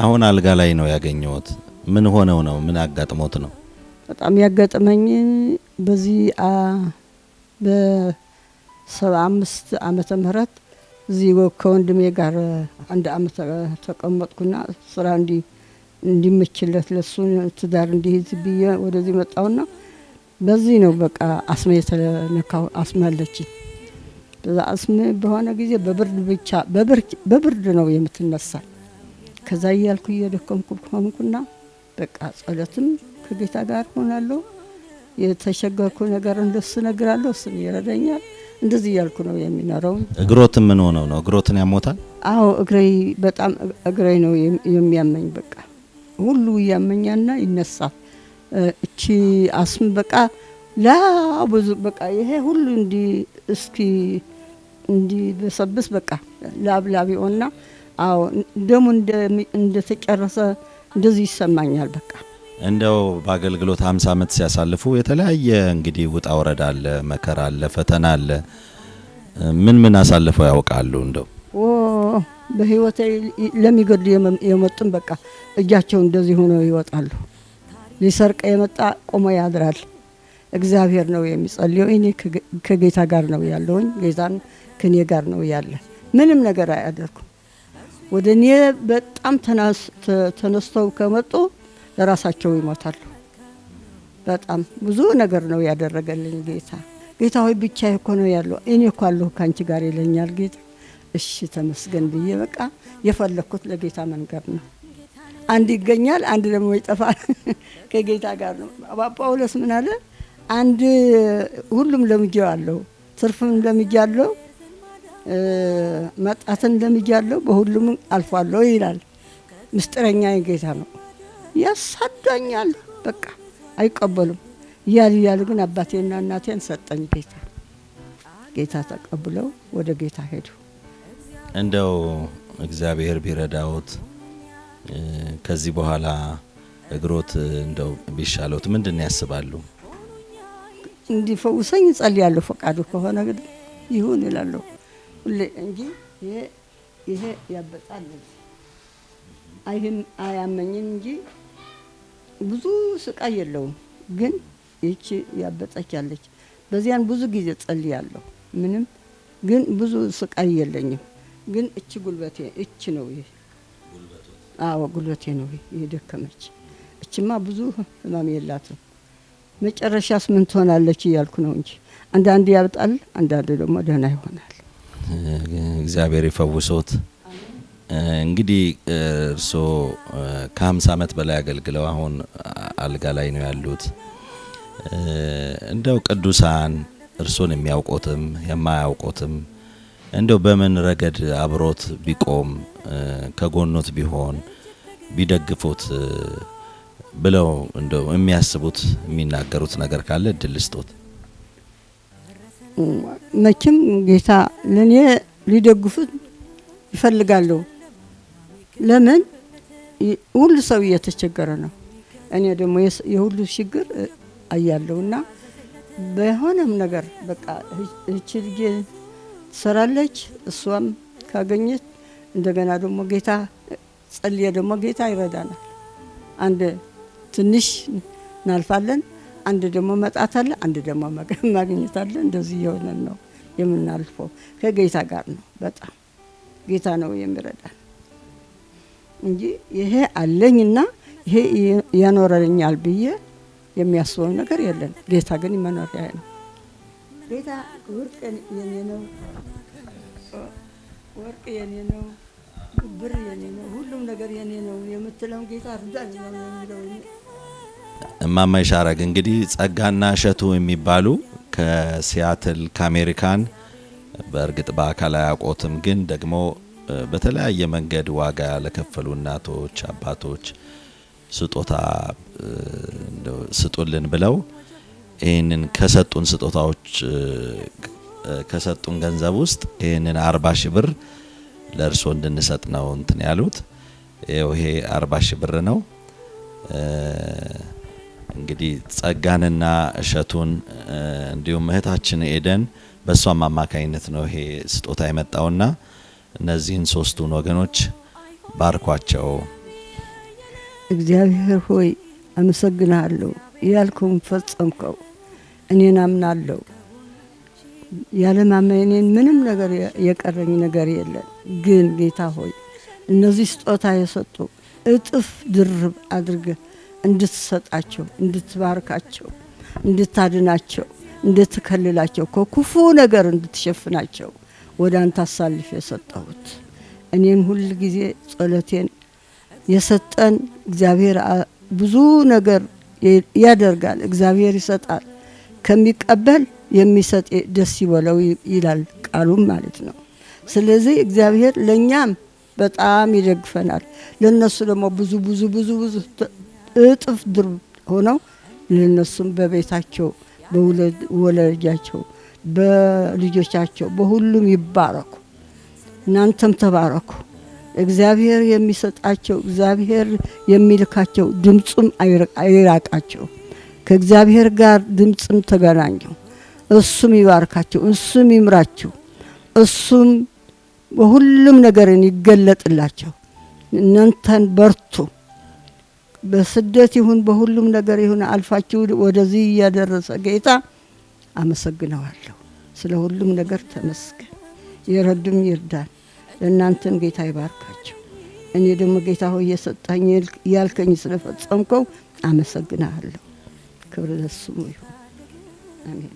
አሁን አልጋ ላይ ነው ያገኘሁት ምን ሆነው ነው ምን አጋጥሞት ነው በጣም ያጋጠመኝ በዚህ በ75 ዓመተ ምህረት እዚህ ከወንድሜ ጋር አንድ አመት ተቀመጥኩና ስራ እንዲመችለት ለሱ ትዳር እንዲይዝ ብዬ ወደዚህ መጣውና በዚህ ነው በቃ አስሜ የተነካው አስማለች በዛ አስሜ በሆነ ጊዜ በብርድ ብቻ በብርድ ነው የምትነሳ ከዛ ያልኩ እየደከምኩ ሆንኩና በቃ ጸሎትም ከጌታ ጋር ሆናለሁ የተሸገርኩ ነገር እንደሱ ነግራለሁ እሱ ይረዳኛል እንደዚህ ያልኩ ነው የሚኖረው እግሮት ምን ሆነው ነው እግሮትን ያሞታል አዎ በጣም እግሬ ነው የሚያመኝ በቃ ሁሉ ያመኛና ይነሳል እቺ አስም በቃ ብዙ በቃ ይሄ ሁሉ እንዲ በሰብስ በቃ ላብላቢውና አዎ ደሙ እንደተጨረሰ እንደዚህ ይሰማኛል በቃ እንደው በአገልግሎት 50 ዓመት ሲያሳልፉ የተለያየ እንግዲህ ውጣ ወረዳ አለ መከራ አለ ፈተና አለ ምን አሳልፈው ያውቃሉ እንደው በህይወቴ ለሚገድ የመጡን በቃ እጃቸው እንደዚህ ሆኖ ይወጣሉ ሊሰርቀ የመጣ ቆሞ ያድራል እግዚአብሔር ነው የሚጸልየው እኔ ከጌታ ጋር ነው ያለውኝ ጌታን ከኔ ጋር ነው ያለ ምንም ነገር አያደርኩም ወደኔ በጣም ተነስተው ከመጡ ለራሳቸው ይሞታሉ በጣም ብዙ ነገር ነው ያደረገልኝ ጌታ ሆይ ብቻ እኮ ነው ያለው እኔ እኮ አለሁ ካንቺ ጋር ይለኛል ጌታ እሺ ተመስገን ብዬ በቃ የፈለኩት ለጌታ መንገር ነው አንድ ይገኛል አንድ ደግሞ ይጠፋል ከጌታ ጋር ነው ጳውሎስ ምን አለ አንድ ሁሉም ለምጄው አለው ትርፍም ለምጃለሁ መጣትን ለምጃለሁ በሁሉም አልፏለሁ ይላል ምስጥረኛ ጌታ ነው ያሳዳኛል በቃ አይቀበሉም ያል ግን አባቴና እናቴን ሰጠኝ ጌታ ተቀብለው ወደ ጌታ ሄዱ እንደው እግዚአብሔር ቢረዳውት ከዚህ በኋላ እግሮት እንደው ቢሻለውት ምንድን ያስባሉ እንዲፈውሰኝ ጸልያለሁ ፈቃዱ ከሆነ ይሁን ይላል ሁሌ እንጂ ይሄ ያበጣል አይህም አያመኝም እንጂ ብዙ ስቃይ የለውም ግን እቺ ያበጣቻለች በዚያን ብዙ ጊዜ ጸልያለሁ ምንም ግን ብዙ ስቃይ የለኝም ግን እቺ ጉልበቴ እቺ ነው አዎ ጉልበቴ ነው የደከመች። እችማ ብዙ ህመም የላትም። መጨረሻስ ምን ትሆናለች እያልኩ ነው እንጂ አንዳንድ ያብጣል፣ አንዳንድ ደግሞ ደህና ይሆናል። እግዚአብሔር ይፈውሶት። እንግዲህ እርሶ ከ50 ዓመት በላይ አገልግለው አሁን አልጋ ላይ ነው ያሉት። እንደው ቅዱሳን እርሶን የሚያውቁትም የማያውቁትም እንደው በምን ረገድ አብሮት ቢቆም ከጎኖት ቢሆን ቢደግፉት ብለው እንደው የሚያስቡት የሚናገሩት ነገር ካለ እድል ስጦት። መቼም ጌታ ለኔ ሊደግፉት ይፈልጋሉ። ለምን ሁሉ ሰው እየተቸገረ ነው። እኔ ደግሞ የሁሉ ችግር አያለውና በሆነም ነገር በቃ እቺ ልጅ ትሰራለች፣ እሷም ካገኘት እንደገና ደግሞ ጌታ ጸልየ ደግሞ ጌታ ይረዳናል። አንድ ትንሽ እናልፋለን፣ አንድ ደግሞ መጣት አለ፣ አንድ ደግሞ ማግኘት አለ። እንደዚህ የሆነ ነው የምናልፈው። ከጌታ ጋር ነው። በጣም ጌታ ነው የሚረዳን እንጂ ይሄ አለኝና ይሄ ያኖረኛል ብዬ የሚያስበው ነገር የለም። ጌታ ግን መኖሪያ ነው። ጌታ ወርቅ የኔ ነው፣ ወርቅ የኔ ነው፣ ብር የኔ ነው፣ ሁሉም ነገር የኔ ነው የምትለው ጌታ እርዳኝ ነው የሚለው። እማማ ይሻረግ እንግዲህ ጸጋና እሸቱ የሚባሉ ከሲያትል ከአሜሪካን በእርግጥ በአካል አያውቁትም፣ ግን ደግሞ በተለያየ መንገድ ዋጋ ለከፈሉ እናቶች አባቶች ስጦታ ስጡልን ብለው ይሄንን ከሰጡን ስጦታዎች ከሰጡን ገንዘብ ውስጥ ይሄንን 40 ሺህ ብር ለእርሶ እንድንሰጥ ነው እንትን ያሉት። ይሄ 40 ሺህ ብር ነው። እንግዲህ ጸጋንና እሸቱን እንዲሁም እህታችን ኤደን በሷም አማካኝነት ነው ይሄ ስጦታ የመጣውና እነዚህን ሶስቱን ወገኖች ባርኳቸው። እግዚአብሔር ሆይ አመሰግናለሁ። ያልከውን ፈጸምከው። እኔን አምናለሁ። ያለ ማመኔን ምንም ነገር የቀረኝ ነገር የለም። ግን ጌታ ሆይ እነዚህ ስጦታ የሰጡ እጥፍ ድርብ አድርገ እንድትሰጣቸው፣ እንድትባርካቸው፣ እንድታድናቸው፣ እንድትከልላቸው፣ ከክፉ ነገር እንድትሸፍናቸው ወደ አንተ አሳልፍ የሰጠሁት። እኔም ሁሉ ጊዜ ጸሎቴን የሰጠን እግዚአብሔር ብዙ ነገር ያደርጋል። እግዚአብሔር ይሰጣል፣ ከሚቀበል የሚሰጥ ደስ ይበለው ይላል ቃሉም ማለት ነው። ስለዚህ እግዚአብሔር ለኛም በጣም ይደግፈናል። ለነሱ ደግሞ ብዙ ብዙ ብዙ ብዙ እጥፍ ድር ሆነው ለነሱም በቤታቸው በወለጃቸው በልጆቻቸው በሁሉም ይባረኩ። እናንተም ተባረኩ። እግዚአብሔር የሚሰጣቸው እግዚአብሔር የሚልካቸው ድምጹም አይራቃቸው። ከእግዚአብሔር ጋር ድምጽም ተገናኙ። እሱም ይባርካቸው፣ እሱም ይምራችሁ፣ እሱም በሁሉም ነገርን ይገለጥላቸው። እናንተን በርቱ። በስደት ይሁን በሁሉም ነገር ይሁን አልፋችሁ ወደዚህ ያደረሰ ጌታ አመሰግነዋለሁ። ስለ ሁሉም ነገር ተመስገን። ይረዱም ይርዳን። ለእናንተም ጌታ ይባርካችሁ። እኔ ደግሞ ጌታ ሆይ የሰጠኝ ያልከኝ ስለፈጸምከው አመሰግናለሁ። ክብር ለስሙ ይሁን። አሜን።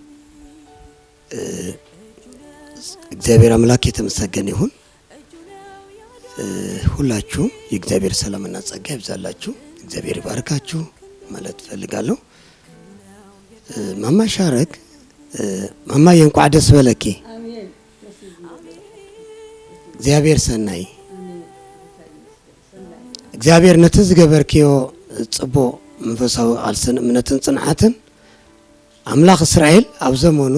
እግዚአብሔር አምላክ የተመሰገነ ይሁን። ሁላችሁም የእግዚአብሔር ሰላምና ጸጋ ይብዛላችሁ። እግዚአብሔር ይባርካችሁ ማለት ፈልጋለሁ። ማማ ይሻረግ ማማዬ እንኳን ደስ በለኪ። እግዚአብሔር ሰናይ እግዚአብሔር ነትዝገበርኪዮ ጽቦ መንፈሳዊ ቃልስን እምነትን ጽንዓትን አምላኽ እስራኤል ኣብ ዘመኑ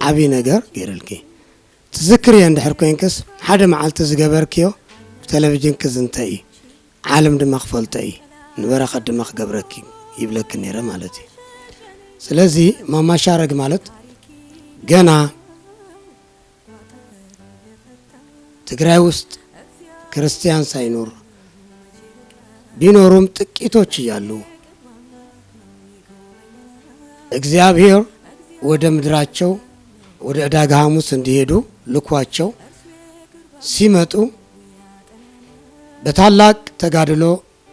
ዓቢ ነገር ገይረልኪ ትዝክርየ እንድሕር ኮንክስ ሓደ መዓልቲ ዝገበርኪዮ ቴሌቪዥን ክዝንተኢ ዓለም ድማ ክፈልጠኢ ንበረኸት ድማ ክገብረኪ ይብለክ ነይረ ማለት እዩ። ስለዚ ማማ ይሻረግ ማለት ገና ትግራይ ውስጥ ክርስቲያን ሳይኖር ቢኖሩም ጥቂቶች እያሉ እግዚአብሔር ወደ ምድራቸው ወደ ዕዳጋ ሐሙስ እንዲሄዱ ልኳቸው ሲመጡ በታላቅ ተጋድሎ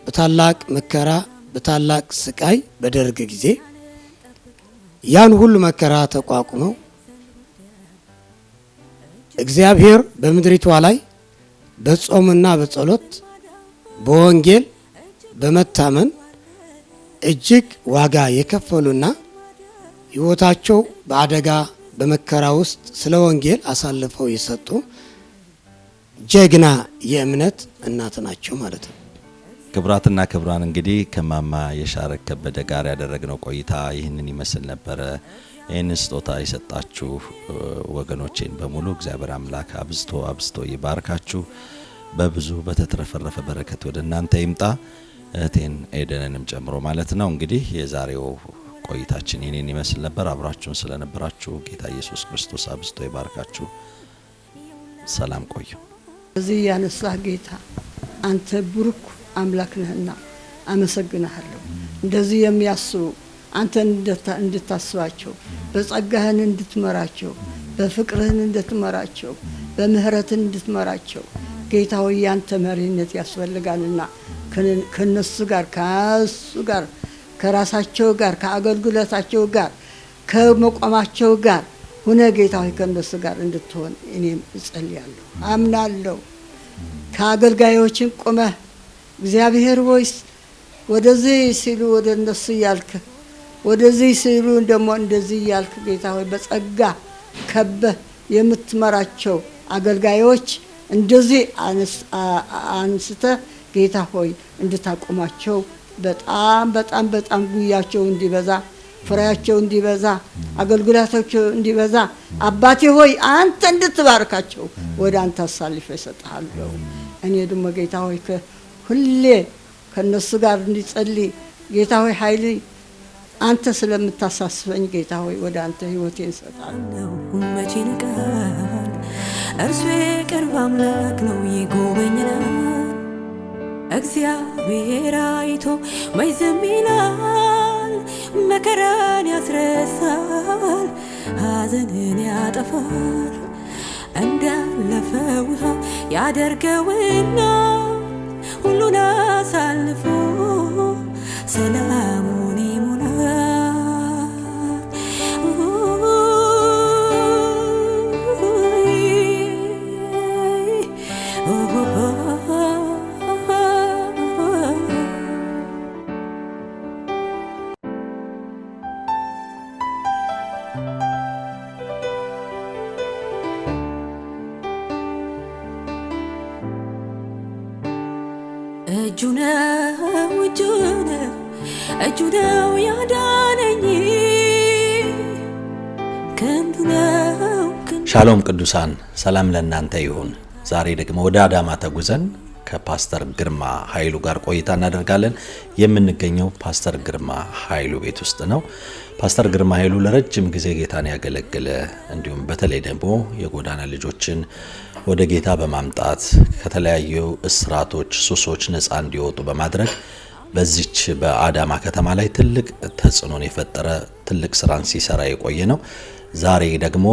በታላቅ መከራ በታላቅ ስቃይ በደርግ ጊዜ ያን ሁሉ መከራ ተቋቁመው እግዚአብሔር በምድሪቷ ላይ በጾምና በጸሎት በወንጌል በመታመን እጅግ ዋጋ የከፈሉና ሕይወታቸው በአደጋ በመከራ ውስጥ ስለ ወንጌል አሳልፈው የሰጡ ጀግና የእምነት እናት ናቸው ማለት ነው። ክብራትና ክብራን እንግዲህ ከማማ የሻረክ ከበደ ጋር ያደረግነው ቆይታ ይህንን ይመስል ነበረ። ይህንን ስጦታ የሰጣችሁ ወገኖቼን በሙሉ እግዚአብሔር አምላክ አብዝቶ ይባርካችሁ። በብዙ በተትረፈረፈ በረከት ወደ እናንተ ይምጣ። እህቴን ኤደንንም ጨምሮ ማለት ነው። እንግዲህ የዛሬው ቆይታችን ይህንን ይመስል ነበር። አብራችሁን ስለነበራችሁ ጌታ ኢየሱስ ክርስቶስ አብዝቶ ይባርካችሁ። ሰላም ቆዩ። እዚህ ያነሳህ ጌታ አንተ ብሩክ አምላክ ነህና አመሰግናለሁ። እንደዚህ የሚያስቡ አንተን እንድታስባቸው በጸጋህን እንድትመራቸው በፍቅርህን እንድትመራቸው በምህረትን እንድትመራቸው ጌታ ሆይ ያንተ መሪነት ያስፈልጋልና ከነሱ ጋር ከሱ ጋር ከራሳቸው ጋር ከአገልግሎታቸው ጋር ከመቆማቸው ጋር ሁነ ጌታ ሆይ ከነሱ ጋር እንድትሆን እኔም እጸልያለሁ አምናለሁ። ከአገልጋዮችን ቆመህ እግዚአብሔር ሆይ ወደዚህ ሲሉ ወደ እነሱ ያልክ ወደዚህ ሲሉ ደግሞ እንደዚህ ያልክ ጌታ ሆይ በጸጋ ከበህ የምትመራቸው አገልጋዮች እንደዚህ አንስተ ጌታ ሆይ እንድታቆማቸው በጣም ጉያቸው እንዲበዛ ፍሬያቸው እንዲበዛ አገልግሎታቸው እንዲበዛ አባቴ ሆይ አንተ እንድትባርካቸው ወደ አንተ አሳልፈ እሰጥሃለሁ። እኔ ደግሞ ጌታ ሆይ ሁሌ ከነሱ ጋር እንዲጸልይ ጌታ ሆይ ኃይል አንተ ስለምታሳስበኝ ጌታ ሆይ ወደ አንተ ህይወቴን እሰጣለሁ። መቼ ንቀር እርሱ የቅርብ አምላክ ነው ይጎበኛል። እግዚአብሔር አይቶ ማይዘም ይላል፣ መከራን ያስረሳል፣ ሐዘንን ያጠፋል። እንዳለፈ ውሃ ያደርገውና ሁሉን አሳልፎ ሰላሙን ይሞላል። እጁ ነው ያዳነኝ ክንዱ ነው። ሻሎም ቅዱሳን፣ ሰላም ለእናንተ ይሁን። ዛሬ ደግሞ ወደ አዳማ ተጉዘን ከፓስተር ግርማ ኃይሉ ጋር ቆይታ እናደርጋለን። የምንገኘው ፓስተር ግርማ ኃይሉ ቤት ውስጥ ነው። ፓስተር ግርማ ኃይሉ ለረጅም ጊዜ ጌታን ያገለገለ እንዲሁም በተለይ ደግሞ የጎዳና ልጆችን ወደ ጌታ በማምጣት ከተለያዩ እስራቶች፣ ሱሶች ነፃ እንዲወጡ በማድረግ በዚች በአዳማ ከተማ ላይ ትልቅ ተጽዕኖን የፈጠረ ትልቅ ስራን ሲሰራ የቆየ ነው። ዛሬ ደግሞ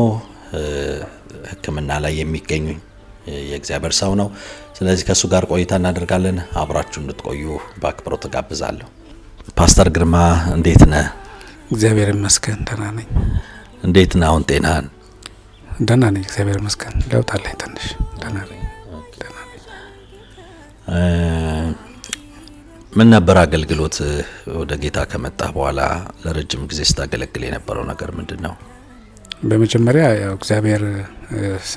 ሕክምና ላይ የሚገኙ የእግዚአብሔር ሰው ነው። ስለዚህ ከሱ ጋር ቆይታ እናደርጋለን። አብራችሁ እንድትቆዩ በአክብሮት ጋብዛለሁ። ፓስተር ግርማ እንዴት ነህ? እግዚአብሔር ይመስገን ደህና ነኝ። እንዴት ነህ አሁን ጤናህን? ደህና ነኝ እግዚአብሔር ይመስገን። ለውጥ አለኝ ትንሽ ደህና ነኝ። ምን ነበር አገልግሎት? ወደ ጌታ ከመጣህ በኋላ ለረጅም ጊዜ ስታገለግል የነበረው ነገር ምንድነው? በመጀመሪያ ያው እግዚአብሔር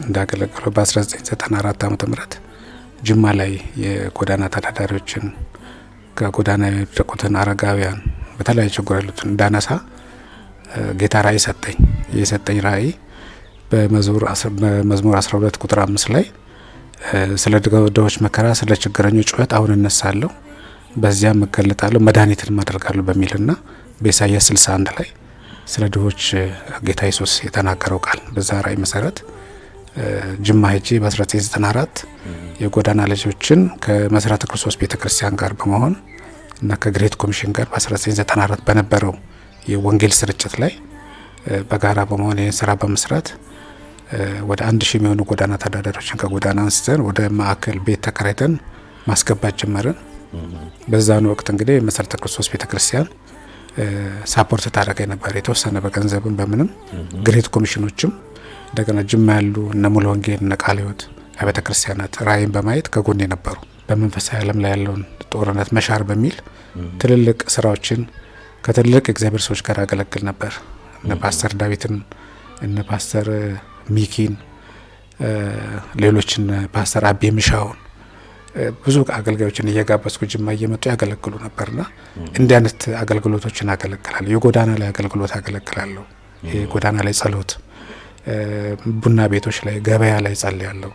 እንዳገለገለው በ1994 ዓ.ም ጅማ ላይ የጎዳና ተዳዳሪዎችን ከጎዳና የወደቁትን አረጋውያን በተለያዩ ችግር ያሉትን እንዳነሳ ጌታ ራእይ ሰጠኝ። የሰጠኝ ራእይ በመዝሙር 12 ቁጥር 5 ላይ ስለ ድሆች መከራ ስለ ችግረኞች ጩኸት አሁን እነሳለሁ በዚያም እገለጣለሁ መድኃኒትን አደርጋለሁ በሚልና በኢሳይያስ 61 ላይ ስለ ድሆች ጌታ ኢየሱስ የተናገረው ቃል በዛ ራእይ መሰረት ጅማ ሄጄ በ1994 የጎዳና ልጆችን ከመሰረተ ክርስቶስ ቤተክርስቲያን ጋር በመሆን እና ከግሬት ኮሚሽን ጋር በ1994 በነበረው የወንጌል ስርጭት ላይ በጋራ በመሆን ይህን ስራ በመስራት ወደ 1000 የሚሆኑ ጎዳና ተዳዳሪዎችን ከጎዳና አንስተን ወደ ማዕከል ቤት ተከራይተን ማስገባት ጀመርን። በዛን ወቅት እንግዲህ መሰረተ ክርስቶስ ቤተክርስቲያን ሳፖርት ታደርገኝ ነበር የተወሰነ በገንዘብም በምንም ግሬት ኮሚሽኖችም እንደገና ጅማ ያሉ እነ ሙሉ ወንጌል እነ ቃለ ሕይወት አብያተ ክርስቲያናት ራእይን በማየት ከጎኔ ነበሩ። በመንፈሳዊ ዓለም ላይ ያለውን ጦርነት መሻር በሚል ትልልቅ ስራዎችን ከትልልቅ እግዚአብሔር ሰዎች ጋር አገለግል ነበር። እነ ፓስተር ዳዊትን እነ ፓስተር ሚኪን ሌሎችን ፓስተር አቤ ምሻውን ብዙ አገልጋዮችን እየጋበዝኩ ጅማ እየመጡ ያገለግሉ ነበርና እንዲህ አይነት አገልግሎቶችን አገለግላለሁ። የጎዳና ላይ አገልግሎት አገለግላለሁ። የጎዳና ላይ ጸሎት፣ ቡና ቤቶች ላይ ገበያ ላይ ጸልያለሁ።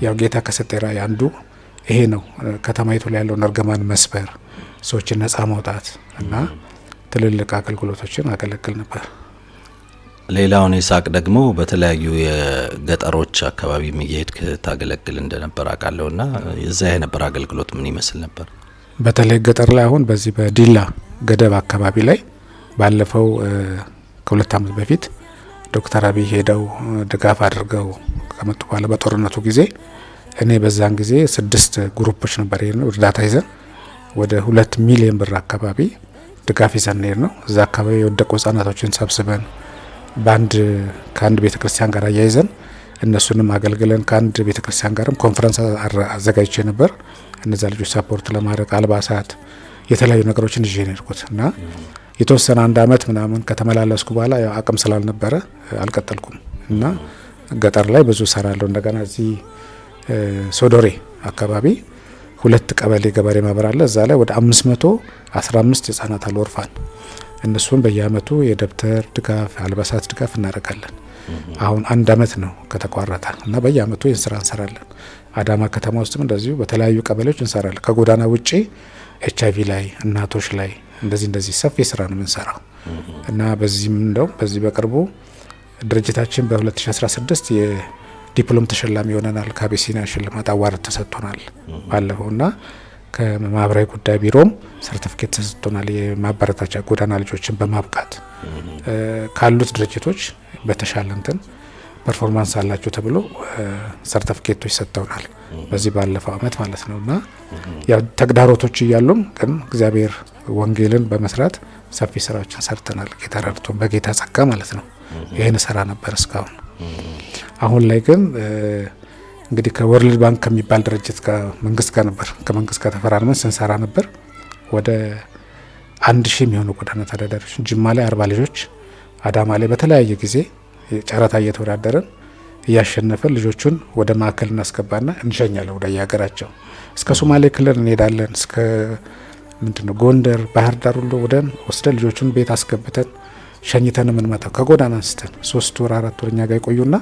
ያው ጌታ ከሰጠኝ ራእይ አንዱ ይሄ ነው። ከተማይቱ ላይ ያለውን እርግማን መስበር፣ ሰዎችን ነጻ ማውጣት እና ትልልቅ አገልግሎቶችን አገለግል ነበር። ሌላውን ይስሐቅ ደግሞ በተለያዩ የገጠሮች አካባቢ እየሄድክ ታገለግል እንደነበር አውቃለሁና የዛ የነበር አገልግሎት ምን ይመስል ነበር? በተለይ ገጠር ላይ አሁን በዚህ በዲላ ገደብ አካባቢ ላይ ባለፈው ከ2 ዓመት በፊት ዶክተር አብይ ሄደው ድጋፍ አድርገው ከመጡ በኋላ በጦርነቱ ጊዜ እኔ በዛን ጊዜ 6 ግሩፖች ነበር የሄድነው እርዳታ ይዘን ወደ 2 ሚሊዮን ብር አካባቢ ድጋፍ ይዘን ነው። እዛ አካባቢ የወደቁ ህጻናቶችን ሰብስበን ከአንድ ቤተክርስቲያን ጋር አያይዘን እነሱንም አገልግለን ከአንድ ቤተክርስቲያን ጋርም ኮንፈረንስ አዘጋጅቼ ነበር። እነዛ ልጆች ሰፖርት ለማድረግ አልባሳት፣ የተለያዩ ነገሮችን ይዤ ነው የሄድኩት እና የተወሰነ 1 አመት ምናምን ከተመላለስኩ በኋላ ያው አቅም ስላልነበረ አልቀጠልኩም እና ገጠር ላይ ብዙ ሰራለሁ። እንደገና እዚህ ሶዶሬ አካባቢ 2 ቀበሌ ገበሬ ማህበር አለ። እዛ ላይ ወደ 515 ህጻናት አሉ ኦርፋን። እነሱም በየአመቱ የደብተር ድጋፍ፣ አልባሳት ድጋፍ እናደርጋለን። አሁን 1 አመት ነው ከተቋረጠ እና በየአመቱ ይህን ስራ እንሰራለን። አዳማ ከተማ ውስጥም እንደዚሁ በተለያዩ ቀበሌዎች እንሰራለን። ከጎዳና ውጪ HIV ላይ እናቶች ላይ እንደዚህ ሰፊ ስራ ነው የምንሰራው እና በዚህም በዚህ በቅርቡ ድርጅታችን በ2016 የዲፕሎም ተሸላሚ ሆነናል። ከአቢሲኒያ ሽልማት አዋርድ ተሰጥቶናል ባለፈውና ከማህበራዊ ጉዳይ ቢሮም ሰርቲፊኬት ተሰጥቶናል። የማበረታቻ ጎዳና ልጆችን በማብቃት ካሉት ድርጅቶች በተሻለ እንትን ፐርፎርማንስ አላቸው ተብሎ ሰርቲፊኬቶች ሰጥተውናል በዚህ ባለፈው አመት ማለት ነውና ያው ተግዳሮቶች እያሉም ግን እግዚአብሔር ወንጌልን በመስራት ሰፊ ስራዎችን ሰርተናል። ጌታ ረድቶን በጌታ ጸጋ ማለት ነው። ይሄን ሰራ ነበር እስካሁን። አሁን ላይ ግን እንግዲህ ከወርልድ ባንክ ከሚባል ድርጅት ከመንግስት ጋር ነበር ከመንግስት ጋር ተፈራርመን ስንሰራ ነበር። ወደ 1000 የሚሆኑ ጎዳና ተዳዳሪዎች ጅማ ላይ 40 ልጆች፣ አዳማ ላይ በተለያየ ጊዜ ጨረታ እየተወዳደረን እያሸነፈን ልጆቹን ወደ ማዕከል እናስገባና እንሸኛለን ወደ የሀገራቸው። እስከ ሶማሌ ክልል እንሄዳለን። እስከ ጎንደር፣ ባህር ዳር ሁሉ ወስደን ልጆቹን ቤት አስገብተን ሸኝተን የምንመጣው ከጎዳና አንስተን 3 ወር 4 ወር እኛ ጋር ይቆዩና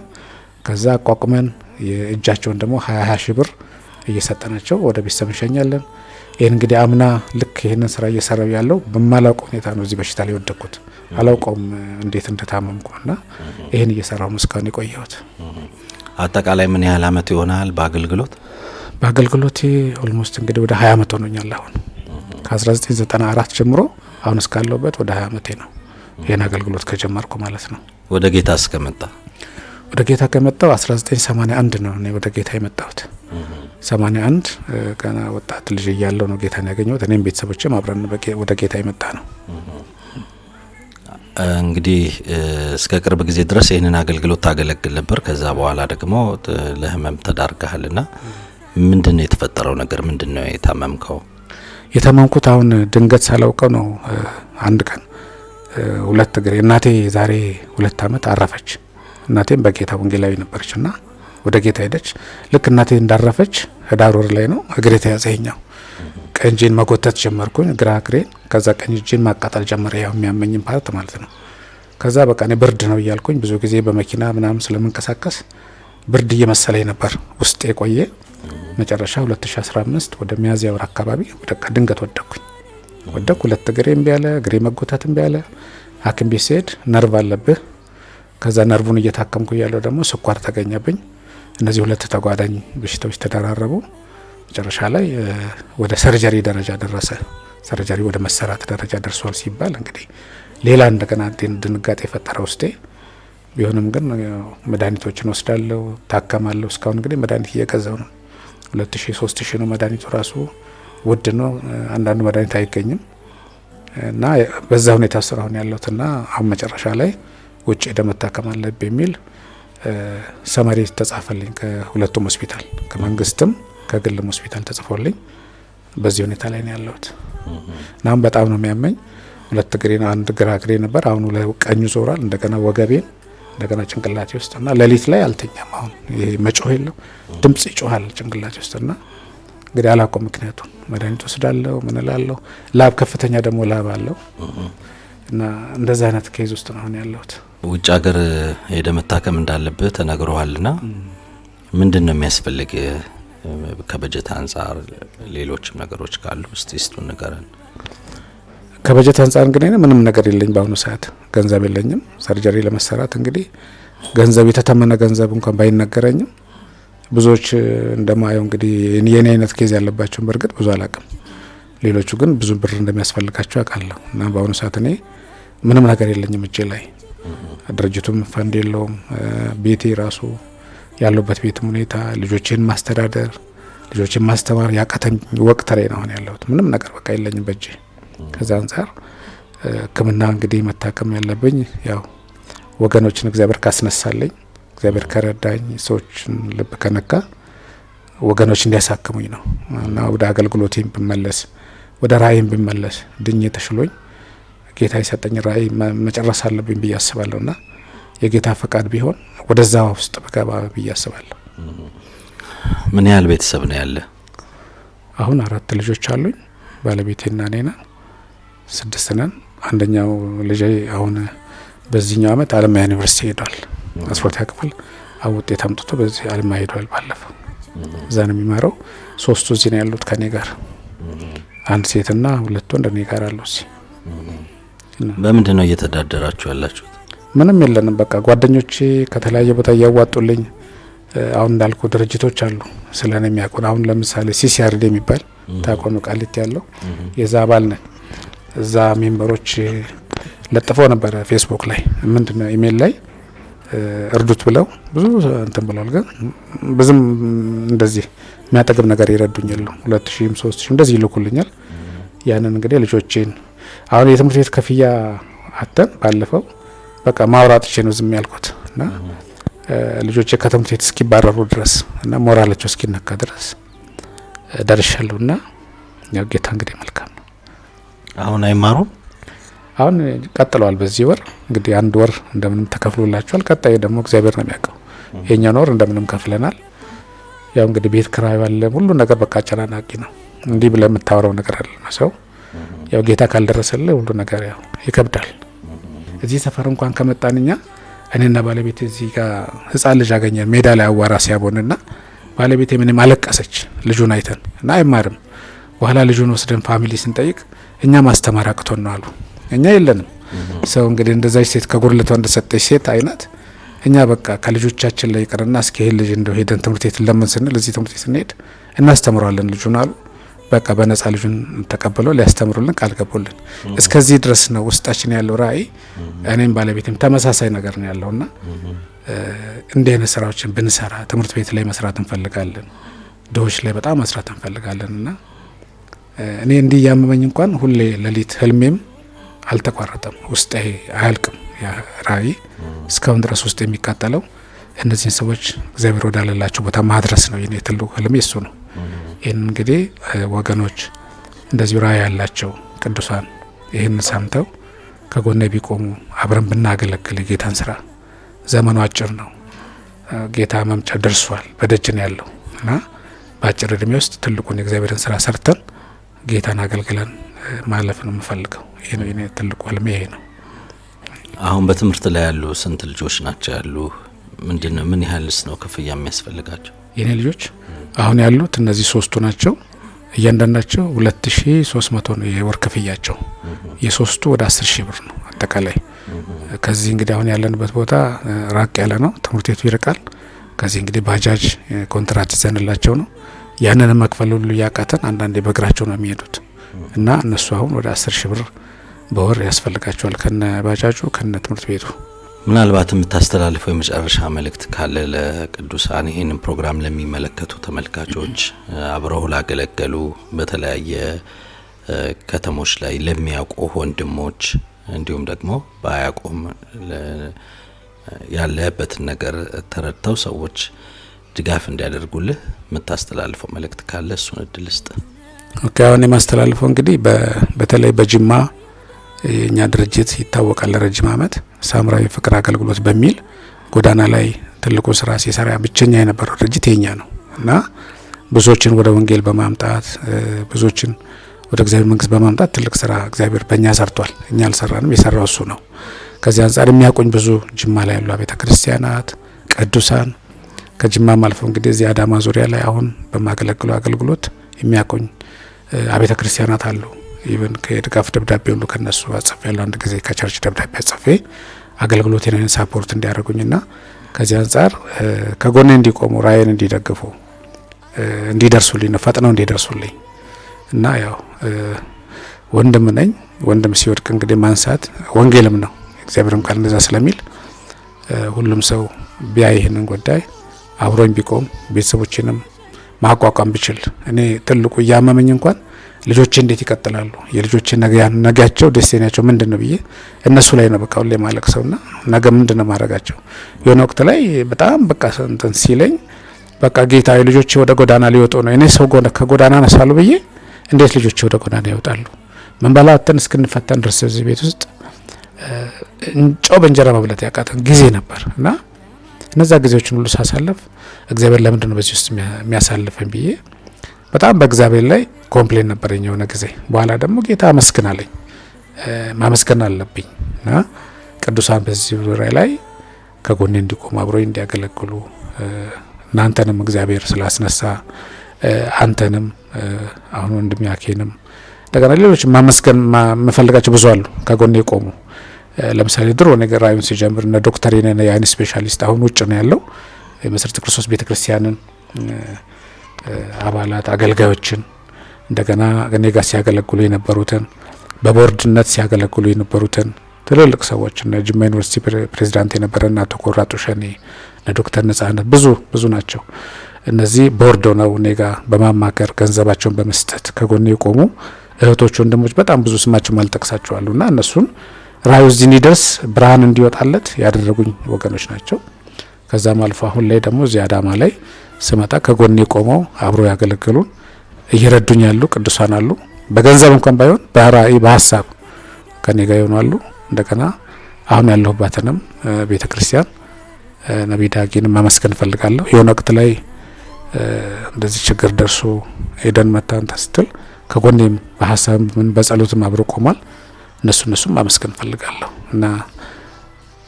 ከዛ አቋቁመን የእጃቸውን ደግሞ 20 ሺህ ብር እየሰጠናቸው ወደ ቤተሰብ እንሸኛለን። ይህን እንግዲህ አምና ልክ ይህንን ስራ እየሰራው ያለው በማላውቀው ሁኔታ ነው እዚህ በሽታ ላይ ወደኩት። አላውቀውም እንዴት እንደታመምኩና ይህን እየሰራው ነው እስካሁን የቆየሁት። አጠቃላይ ምን ያህል አመት ይሆናል በአገልግሎት? በአገልግሎቴ ኦልሞስት እንግዲህ ወደ 20 አመት ሆኖኛል። አሁን ከ1994 ጀምሮ አሁን እስካለሁበት ወደ 20 አመቴ ነው ይህን አገልግሎት ከጀመርኩ ማለት ነው። ወደ ጌታ እስከመጣ ወደ ጌታ ከመጣው 1981 ነው እኔ ወደ ጌታ የመጣሁት። 81 ገና ወጣት ልጅ እያለሁ ነው ጌታን ያገኘሁት። እኔም ቤተሰቦቼም አብረን ወደ ጌታ የመጣ ነው። እንግዲህ እስከ ቅርብ ጊዜ ድረስ ይህንን አገልግሎት ታገለግል ነበር። ከዛ በኋላ ደግሞ ለህመም ተዳርገሃልና ምንድነው የተፈጠረው ነገር? ምንድነው የታመምከው? የታመምኩት አሁን ድንገት ሳላውቀው ነው። አንድ ቀን 2 እግሬ እናቴ ዛሬ 2 አመት አረፈች። እናቴም በጌታ ወንጌላዊ ነበረችና ወደ ጌታ ሄደች። ልክ እናቴ እንዳረፈች ህዳር ወር ላይ ነው እግሬ ተያዘኛው። ቀኝ እጄን መጎተት ጀመርኩኝ፣ ግራ እግሬን። ከዛ ቀኝ እጄን ማቃጠል ጀመረ፣ ያው የሚያመኝም ፓርት ማለት ነው። ከዛ በቃ እኔ ብርድ ነው እያልኩኝ ብዙ ጊዜ በመኪና ምናምን ስለምንቀሳቀስ ብርድ እየመሰለኝ ነበር ውስጥ የቆየ። መጨረሻ 2015 ወደ ሚያዝያ ወር አካባቢ ድንገት ወደኩኝ። 2 እግሬ እምቢ አለ፣ እግሬ መጎተት እምቢ አለ። ሐኪም ቤት ስሄድ ነርቭ አለብህ። ከዛ ነርቡን እየታከምኩ ያለው ደግሞ ስኳር ተገኘብኝ። እነዚህ 2 ተጓዳኝ በሽታዎች ተደራረቡ። መጨረሻ ላይ ወደ ሰርጀሪ ደረጃ ደረሰ። ሰርጀሪ ወደ መሰራት ደረጃ ደርሷል ሲባል እንግዲህ ሌላ እንደገና ድንጋጤ የፈጠረ ውስጤ። ቢሆንም ግን መድኃኒቶችን ወስዳለሁ፣ ታከማለሁ። እስካሁን እንግዲህ መድኃኒት እየገዛው ነው። 2000 3000 ነው መድኃኒቱ ራሱ ውድ ነው። አንዳንዱ መድኃኒት አይገኝም እና በዛ ሁኔታ ስራውን ያለውትና አሁን መጨረሻ ላይ ውጭ ደመታከም አለብኝ የሚል ሰመሪ ተጻፈልኝ ከሁለቱም ሆስፒታል ከመንግስትም ከግልም ሆስፒታል ተጽፎልኝ በዚህ ሁኔታ ላይ ነው ያለሁት። ናም በጣም ነው የሚያመኝ። ሁለት እግሬና አንድ ግራ እግሬ ነበር። አሁን ለቀኙ ዞራል። እንደገና ወገቤን እንደገና ጭንቅላቴ ውስጥና ሌሊት ላይ አልተኛም። አሁን ይሄ መጮህ የለው ድምጽ ይጮሃል ጭንቅላቴ ውስጥና እንግዲህ አላቆም ምክንያቱም መድኃኒት ወስዳለሁ ምን እላለሁ። ላብ ከፍተኛ ደግሞ ላብ አለው እና እንደዛ አይነት ኬዝ ውስጥ ነው ያለሁት። ውጭ ሀገር ሄደ መታከም እንዳለብህ ተነግሮሃልና ምንድነው የሚያስፈልግ ከበጀት አንፃር ሌሎችም ነገሮች ካሉ እስቲ ስቱን ንገረን። ከበጀት አንፃር እንግዲህ ምንም ነገር የለኝ በአሁኑ ሰዓት ገንዘብ የለኝም። ሰርጀሪ ለመሰራት እንግዲህ ገንዘብ የተተመነ ገንዘብ እንኳን ባይነገረኝም ብዙዎች እንደማየው እንግዲህ የኔ አይነት ኬዝ ያለባቸው በርግጥ ብዙ አላቅም። ሌሎቹ ግን ብዙ ብር እንደሚያስፈልጋቸው አውቃለሁ እና በአሁኑ ሰዓት እኔ ምንም ነገር የለኝም እጄ ላይ። ድርጅቱም ፈንድ የለውም። ቤቴ ራሱ ያለበት ቤትም ሁኔታ ልጆቼን ማስተዳደር ልጆቼን ማስተማር ያቃተኝ ወቅት ላይ ነው ያለሁት። ምንም ነገር በቃ የለኝም በእጄ። ከዛ አንፃር ሕክምና እንግዲህ መታከም ያለብኝ ያው ወገኖችን እግዚአብሔር ካስነሳለኝ እግዚአብሔር ከረዳኝ ሰዎችን ልብ ከነካ ወገኖች እንዲያሳክሙኝ ነው እና ወደ አገልግሎቴም ብመለስ ወደ ራእይም ብመለስ ድኜ ተሽሎኝ ጌታ የሰጠኝ ራእይ መጨረስ አለብኝ ብዬ አስባለሁና የጌታ ፈቃድ ቢሆን ወደዛ ውስጥ በገባ ብዬ አስባለሁ። ምን ያህል ቤተሰብ ነው ያለ? አሁን 4 ልጆች አሉኝ። ባለቤቴና እኔና 6 ነን። አንደኛው ልጄ አሁን በዚህኛው አመት አለማያ ዩኒቨርሲቲ ሄዷል። 12ኛ ክፍል ውጤት አምጥቶ በዚህ አለማያ ሄዷል ባለፈው። እዛ ነው የሚማረው። 3 እዚህ ነው ያሉት ከኔ ጋር። አንድ ሴትና 2 ወንድ እኔ ጋር አሉ። እዚህ በምንድን ነው እየተዳደራችሁ ያላችሁት? ምንም የለንም። በቃ ጓደኞቼ ከተለያየ ቦታ እያዋጡልኝ አሁን እንዳልኩ ድርጅቶች አሉ ስለኔ የሚያውቁን። አሁን ለምሳሌ ሲሲአርዲ የሚባል ታቆኑ ቃሊቲ ያለው የዛ አባል ነን። እዛ ሜምበሮች ለጥፈው ነበር ፌስቡክ ላይ ምንድነው ኢሜል ላይ እርዱት ብለው ብዙ እንትን ብለዋል። ግን ብዙም እንደዚህ የሚያጠግብ ነገር ይረዱኛል። 2000 3000 እንደዚህ ይልኩልኛል። ያንን እንግዲህ ልጆቼን አሁን የትምህርት ቤት ከፍያ አተን ባለፈው በቃ ማውራት ነው ዝም ያልኩት እና ልጆቼ ከትምህርት ቤት እስኪባረሩ ድረስ እና ሞራላቸው እስኪነካ ድረስ ደርሻለሁና ያው ጌታ እንግዲህ መልካም ነው። አሁን አይማሩም? አሁን ቀጥለዋል። በዚህ ወር እንግዲህ 1 ወር እንደምንም ተከፍሎላቸዋል። ቀጣይ ደግሞ እግዚአብሔር ነው የሚያውቀው። የኛን ወር እንደምንም ከፍለናል። ያው እንግዲህ ቤት ክራይ ባለ ሁሉ ነገር በቃ አጨናናቂ ነው። እንዲህ ብለህ የምታወራው ነገር አይደለም ሰው ያው ጌታ ካልደረሰልህ ሁሉ ነገር ያው ይከብዳል። እዚህ ሰፈር እንኳን ከመጣንኛ እኔና ባለቤቴ እዚህ ጋር ህፃን ልጅ አገኘን ሜዳ ላይ አዋራ ሲያቦንና ባለቤቴ ምንም አለቀሰች ልጁን አይተን እና አይማርም። በኋላ ልጁን ወስደን ፋሚሊ ስንጠይቅ እኛ ማስተማር አቅቶን ነው አሉ። እኛ የለንም ሰው እንግዲህ እንደዛች ሴት ከጉርልቷ እንደሰጠች ሴት አይነት እኛ በቃ ከልጆቻችን ላይ ይቀርና እስኪ ይሄ ልጅ እንደው ሄደን ትምህርት ቤት ለምን ስንል እዚህ ትምህርት ቤት ስንሄድ እናስተምረዋለን ልጁን አሉ። በቃ በነፃ ልጁን ተቀበለው ሊያስተምሩልን ቃል ገቡልን። እስከዚህ ድረስ ነው ውስጣችን ያለው ራእይ። እኔም ባለቤቴም ተመሳሳይ ነገር ነው ያለውና እንዲህ አይነት ስራዎችን ብንሰራ ትምህርት ቤት ላይ መስራት እንፈልጋለን። ድሆች ላይ በጣም መስራት እንፈልጋለንና እኔ እንዲህ ያመመኝ እንኳን ሁሌ ሌሊት ህልሜም አልተቋረጠም። ውስጤ አያልቅም። ያ ራእይ እስካሁን ድረስ ውስጥ የሚቃጠለው እነዚህን ሰዎች እግዚአብሔር ወዳለላቸው ቦታ ማድረስ ነው። የኔ ትልቁ ህልሜ እሱ ነው። ይህን እንግዲህ ወገኖች እንደዚህ ራእይ ያላቸው ቅዱሳን ይህን ሰምተው ከጎኔ ቢቆሙ አብረን ብናገለግል ጌታን ስራ ዘመኑ አጭር ነው። ጌታ መምጫ ደርሷል፣ በደጅ ነው ያለው እና በአጭር እድሜ ውስጥ ትልቁን የእግዚአብሔርን ስራ ሰርተን ጌታን አገልግለን ማለፍ ነው የምፈልገው። ይሄ ነው የኔ ትልቁ ህልሜ ይሄ ነው። አሁን በትምህርት ላይ ያሉ ስንት ልጆች ናቸው ያሉ? ምንድነው ምን ያህልስ ነው ክፍያ የሚያስፈልጋቸው? የኔ ልጆች አሁን ያሉት እነዚህ 3ቱ ናቸው። እያንዳንዳቸው 2300 ነው የወር ክፍያቸው። የ3ቱ ወደ 10000 ብር ነው አጠቃላይ። ከዚህ እንግዲህ አሁን ያለንበት ቦታ ራቅ ያለ ነው፣ ትምህርት ቤቱ ይርቃል። ከዚህ እንግዲህ ባጃጅ ኮንትራት ይዘንላቸው ነው ያንን መክፈል ሁሉ ያቃተን። አንዳንዴ በእግራቸው ነው የሚሄዱት እና እነሱ አሁን ወደ 10000 ብር በወር ያስፈልጋቸዋል ከነ ባጃጁ ከነ ትምህርት ቤቱ። ምናልባት የምታስተላልፈው የመጨረሻ መልእክት ካለ ለቅዱሳን ይሄንን ፕሮግራም ለሚመለከቱ ተመልካቾች አብረው ላገለገሉ በተለያየ ከተሞች ላይ ለሚያውቁ ወንድሞች እንዲሁም ደግሞ ባያውቁም ያለበትን ነገር ተረድተው ሰዎች ድጋፍ እንዲያደርጉልህ የምታስተላልፈው መልእክት ካለ እሱን እድል ስጥ። ኦኬ አሁን የማስተላልፈው እንግዲህ በተለይ በጅማ የኛ ድርጅት ይታወቃል ለረጅም ዓመት ሳምራዊ ፍቅር አገልግሎት በሚል ጎዳና ላይ ትልቁ ስራ ሲሰራ ብቸኛ የነበረው ድርጅት የኛ ነው እና ብዙዎችን ወደ ወንጌል በማምጣት ብዙዎችን ወደ እግዚአብሔር መንግስት በማምጣት ትልቅ ስራ እግዚአብሔር በእኛ ሰርቷል። እኛ አልሰራንም፣ የሰራው እሱ ነው። ከዚህ አንፃር የሚያቆኝ ብዙ ጅማ ላይ ያሉ ቤተ ክርስቲያናት ቅዱሳን ከጅማም አልፎ እንግዲህ እዚህ አዳማ ዙሪያ ላይ አሁን በማገለግለው አገልግሎት የሚያቆኝ አቤተ ክርስቲያናት አሉ። ኢቭን ከድጋፍ ደብዳቤ ሁሉ ከነሱ አጽፍ ያለው አንድ ጊዜ ከቸርች ደብዳቤ አጽፌ አገልግሎቴን ሳፖርት እንዲያደርጉኝና ከዚህ አንፃር ከጎኔ እንዲቆሙ ራእይን እንዲደግፉ እንዲደርሱልኝ ነው ፈጥነው እንዲደርሱልኝ እና ያው ወንድም ነኝ። ወንድም ሲወድቅ እንግዲህ ማንሳት ወንጌልም ነው። እግዚአብሔርም ቃል እንደዛ ስለሚል ሁሉም ሰው ቢያይ ይሄንን ጉዳይ አብሮኝ ቢቆም ቤተሰቦችንም ማቋቋም ቢችል እኔ ትልቁ ያመመኝ እንኳን ልጆቼ እንዴት ይቀጥላሉ የልጆቼ ነገያቸው ዴስቲኒያቸው ምንድነው ብዬ እነሱ ላይ ነው በቃ ሁሌ ማለቅሰውና ነገ ምንድነው ማረጋቸው የሆነ ወቅት ላይ በጣም በቃ እንትን ሲለኝ በቃ ጌታ ልጆቼ ወደ ጎዳና ሊወጡ ነው እኔ ሰው ከጎዳና ነሳሉ ብዬ እንዴት ልጆቼ ወደ ጎዳና ይወጣሉ መንበላተን እስክንፈተን ድረስ እዚህ ቤት ውስጥ ጨው በእንጀራ መብላት ያቃተን ጊዜ ነበር እና እነዛ ጊዜዎችን ሁሉ ሳሳለፍ እግዚአብሔር ለምንድነው በዚህ ውስጥ የሚያሳልፈኝ ብዬ በጣም በእግዚአብሔር ላይ ኮምፕሌን ነበርኝ የሆነ ጊዜ። በኋላ ደግሞ ጌታ አመስግናለኝ ማመስገን አለብኝ እና ቅዱሳን በዚህ ዙሪያ ላይ ከጎኔ እንዲቆሙ አብሮኝ እንዲያገለግሉ እናንተንም እግዚአብሔር ስላስነሳ አንተንም አሁን ወንድም ያኬንም እንደገና ሌሎች ማመስገን መፈልጋቸው ብዙ አሉ ከጎኔ ቆሙ። ለምሳሌ ድሮ ነገር ራዩን ሲጀምር እነ ዶክተር የኔ የአይን ስፔሻሊስት አሁን ውጭ ነው ያለው የመሰረተ ክርስቶስ ቤተክርስቲያንን አባላት አገልጋዮችን እንደገና እኔ ጋር ሲያገለግሉ የነበሩትን በቦርድነት ሲያገለግሉ የነበሩትን ትልልቅ ሰዎች እነ ጅማ ዩኒቨርሲቲ ፕሬዝዳንት የነበረና አቶ ኮራጡ ሸኔ እነ ዶክተር ነጻነት ብዙ ናቸው። እነዚህ ቦርድ ነው እኔ ጋር በማማከር ገንዘባቸውን በመስጠት ከጎኔ የቆሙ እህቶች ወንድሞች በጣም ብዙ ስማቸው ማልጠቅሳቸዋሉና እነሱን ራዩ እዚህ እንዲደርስ ብርሃን እንዲወጣለት ያደረጉኝ ወገኖች ናቸው። ከዛም አልፎ አሁን ላይ ደግሞ እዚህ አዳማ ላይ ስመጣ ከጎኔ ቆመው አብሮ ያገለግሉን እየረዱኝ ያሉ ቅዱሳን አሉ። በገንዘብ እንኳን ባይሆን በራእይ በሐሳብ ከኔ ጋር ይሆናሉ። እንደገና አሁን ያለሁባትንም ቤተክርስቲያን ነብይ ዳጊንም ማመስገን ፈልጋለሁ። የሆነ ወቅት ላይ እንደዚህ ችግር ደርሶ ሄደን መታን ተስትል ከጎኔም በሐሳብ ምን በጸሎትም አብሮ ቆሟል። እነሱም ማመስገን ፈልጋለሁ እና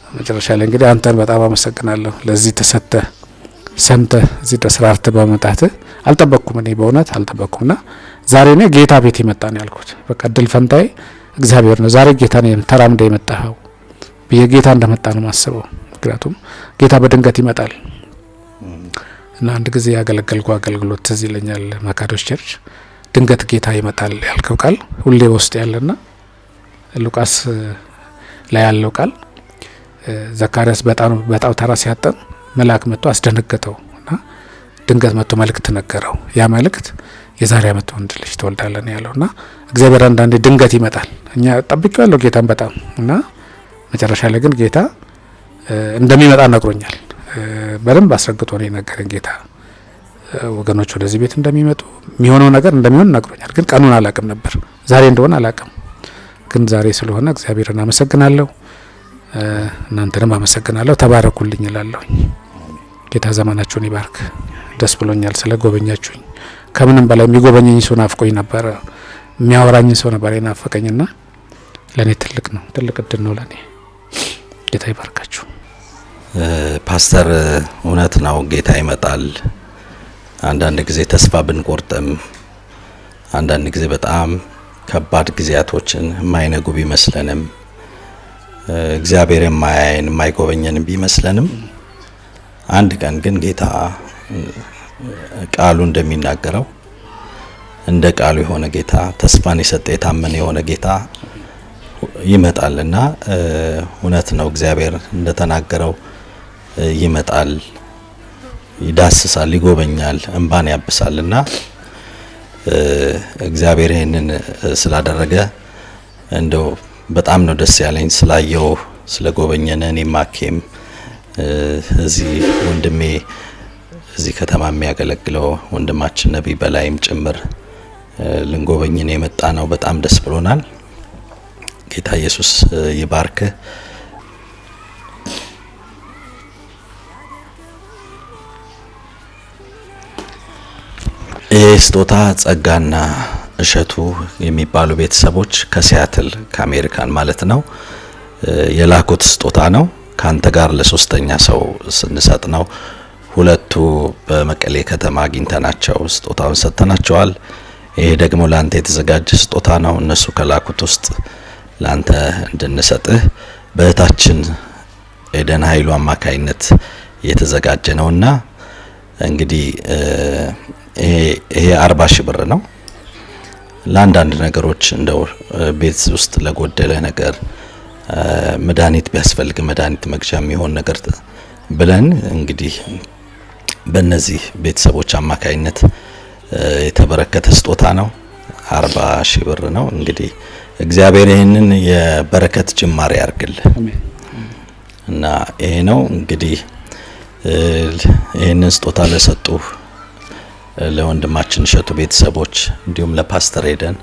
መጨረሻ ላይ እንግዲህ አንተን በጣም አመሰግናለሁ ለዚህ ተሰጠ ሰምተ እዚህ ተስራርተ በመጣት አልጠበቅኩም እኔ በእውነት አልጠበቅኩምና ዛሬ ነው ጌታ ቤት ይመጣን ያልኩት በቃ ድል ፈንታይ እግዚአብሔር ነው ዛሬ ጌታ ነው ተራምደ የመጣው በየጌታ እንደመጣ ነው ማስበው ምክንያቱም ጌታ በድንገት ይመጣል እና አንድ ጊዜ ያገለገልኩ አገልግሎት ትዝ ይለኛል ማካዶስ ቸርች ድንገት ጌታ ይመጣል ያልከው ቃል ሁሌ ውስጥ ያለና ሉቃስ ላይ ያለው ቃል ዘካርያስ በጣም ተራ ሲያጠን መልአክ መጥቶ አስደነገጠውና ድንገት መጥቶ መልእክት ነገረው። ያ መልእክት የዛሬ ዓመት ወንድ ልጅ ትወልዳለህ ያለውና እግዚአብሔር አንዳንዴ ድንገት ይመጣል። እኛ ጠብቄዋለሁ ጌታን በጣም እና መጨረሻ ላይ ግን ጌታ እንደሚመጣ ነግሮኛል። በደንብ አስረግጦ ነው የነገረኝ ጌታ ወገኖች ወደዚህ ቤት እንደሚመጡ የሚሆነው ነገር እንደሚሆን ነግሮኛል። ግን ቀኑን አላቅም ነበር ዛሬ እንደሆነ አላቅም። ግን ዛሬ ስለሆነ እግዚአብሔርን አመሰግናለሁ። እናንተንም አመሰግናለሁ። ተባረኩልኝ እላለሁ። ጌታ ዘመናችሁን ይባርክ። ደስ ብሎኛል ስለ ጎበኛችሁኝ። ከምንም በላይ የሚጎበኘኝ ሰው ናፍቆኝ ነበር፣ የሚያወራኝ ሰው ነበር የናፈቀኝና ለኔ ትልቅ ነው፣ ትልቅ እድል ነው ለኔ። ጌታ ይባርካችሁ። ፓስተር እውነት ነው ጌታ ይመጣል። አንዳንድ ጊዜ ተስፋ ብንቆርጥም አንዳንድ ጊዜ በጣም ከባድ ጊዜያቶችን የማይነጉ ቢመስለንም እግዚአብሔር የማያየን የማይጎበኘን ቢመስለንም አንድ ቀን ግን ጌታ ቃሉ እንደሚናገረው እንደ ቃሉ የሆነ ጌታ ተስፋን የሰጠ የታመነ የሆነ ጌታ ይመጣልና እውነት ነው እግዚአብሔር እንደተናገረው ይመጣል፣ ይዳስሳል፣ ይጎበኛል፣ እንባን ያብሳልና እግዚአብሔር ይሄንን ስላደረገ እንደው በጣም ነው ደስ ያለኝ ስላየው ስለጎበኘነ። እኔ ማኬም እዚህ ወንድሜ እዚህ ከተማ የሚያገለግለው ወንድማችን ነብይ በላይም ጭምር ልንጎበኝነ የመጣ ነው። በጣም ደስ ብሎናል። ጌታ ኢየሱስ ይባርክ። ስጦታ ጸጋና እሸቱ የሚባሉ ቤተሰቦች ከሲያትል ከአሜሪካን ማለት ነው የላኩት ስጦታ ነው። ካንተ ጋር ለሶስተኛ ሰው ስንሰጥ ነው። ሁለቱ በመቀሌ ከተማ አግኝተናቸው ስጦታውን ሰጥተናቸዋል። ይሄ ደግሞ ላንተ የተዘጋጀ ስጦታ ነው። እነሱ ከላኩት ውስጥ ላንተ እንድንሰጥህ በእህታችን ኤደን ኃይሉ አማካይነት የተዘጋጀ ነውና እንግዲህ ይሄ 40 ሺህ ብር ነው። ለአንዳንድ ነገሮች እንደው ቤት ውስጥ ለጎደለ ነገር መድኃኒት ቢያስፈልግ መድኃኒት መግዣ የሚሆን ነገር ብለን እንግዲህ በእነዚህ ቤተሰቦች አማካይነት የተበረከተ ስጦታ ነው። 40 ሺህ ብር ነው። እንግዲህ እግዚአብሔር ይሄንን የበረከት ጅማሬ ያርግልህ እና ይሄ ነው እንግዲህ ይሄንን ስጦታ ለሰጡ ለወንድማችን እሸቱ ቤተሰቦች እንዲሁም ለፓስተር ኤደን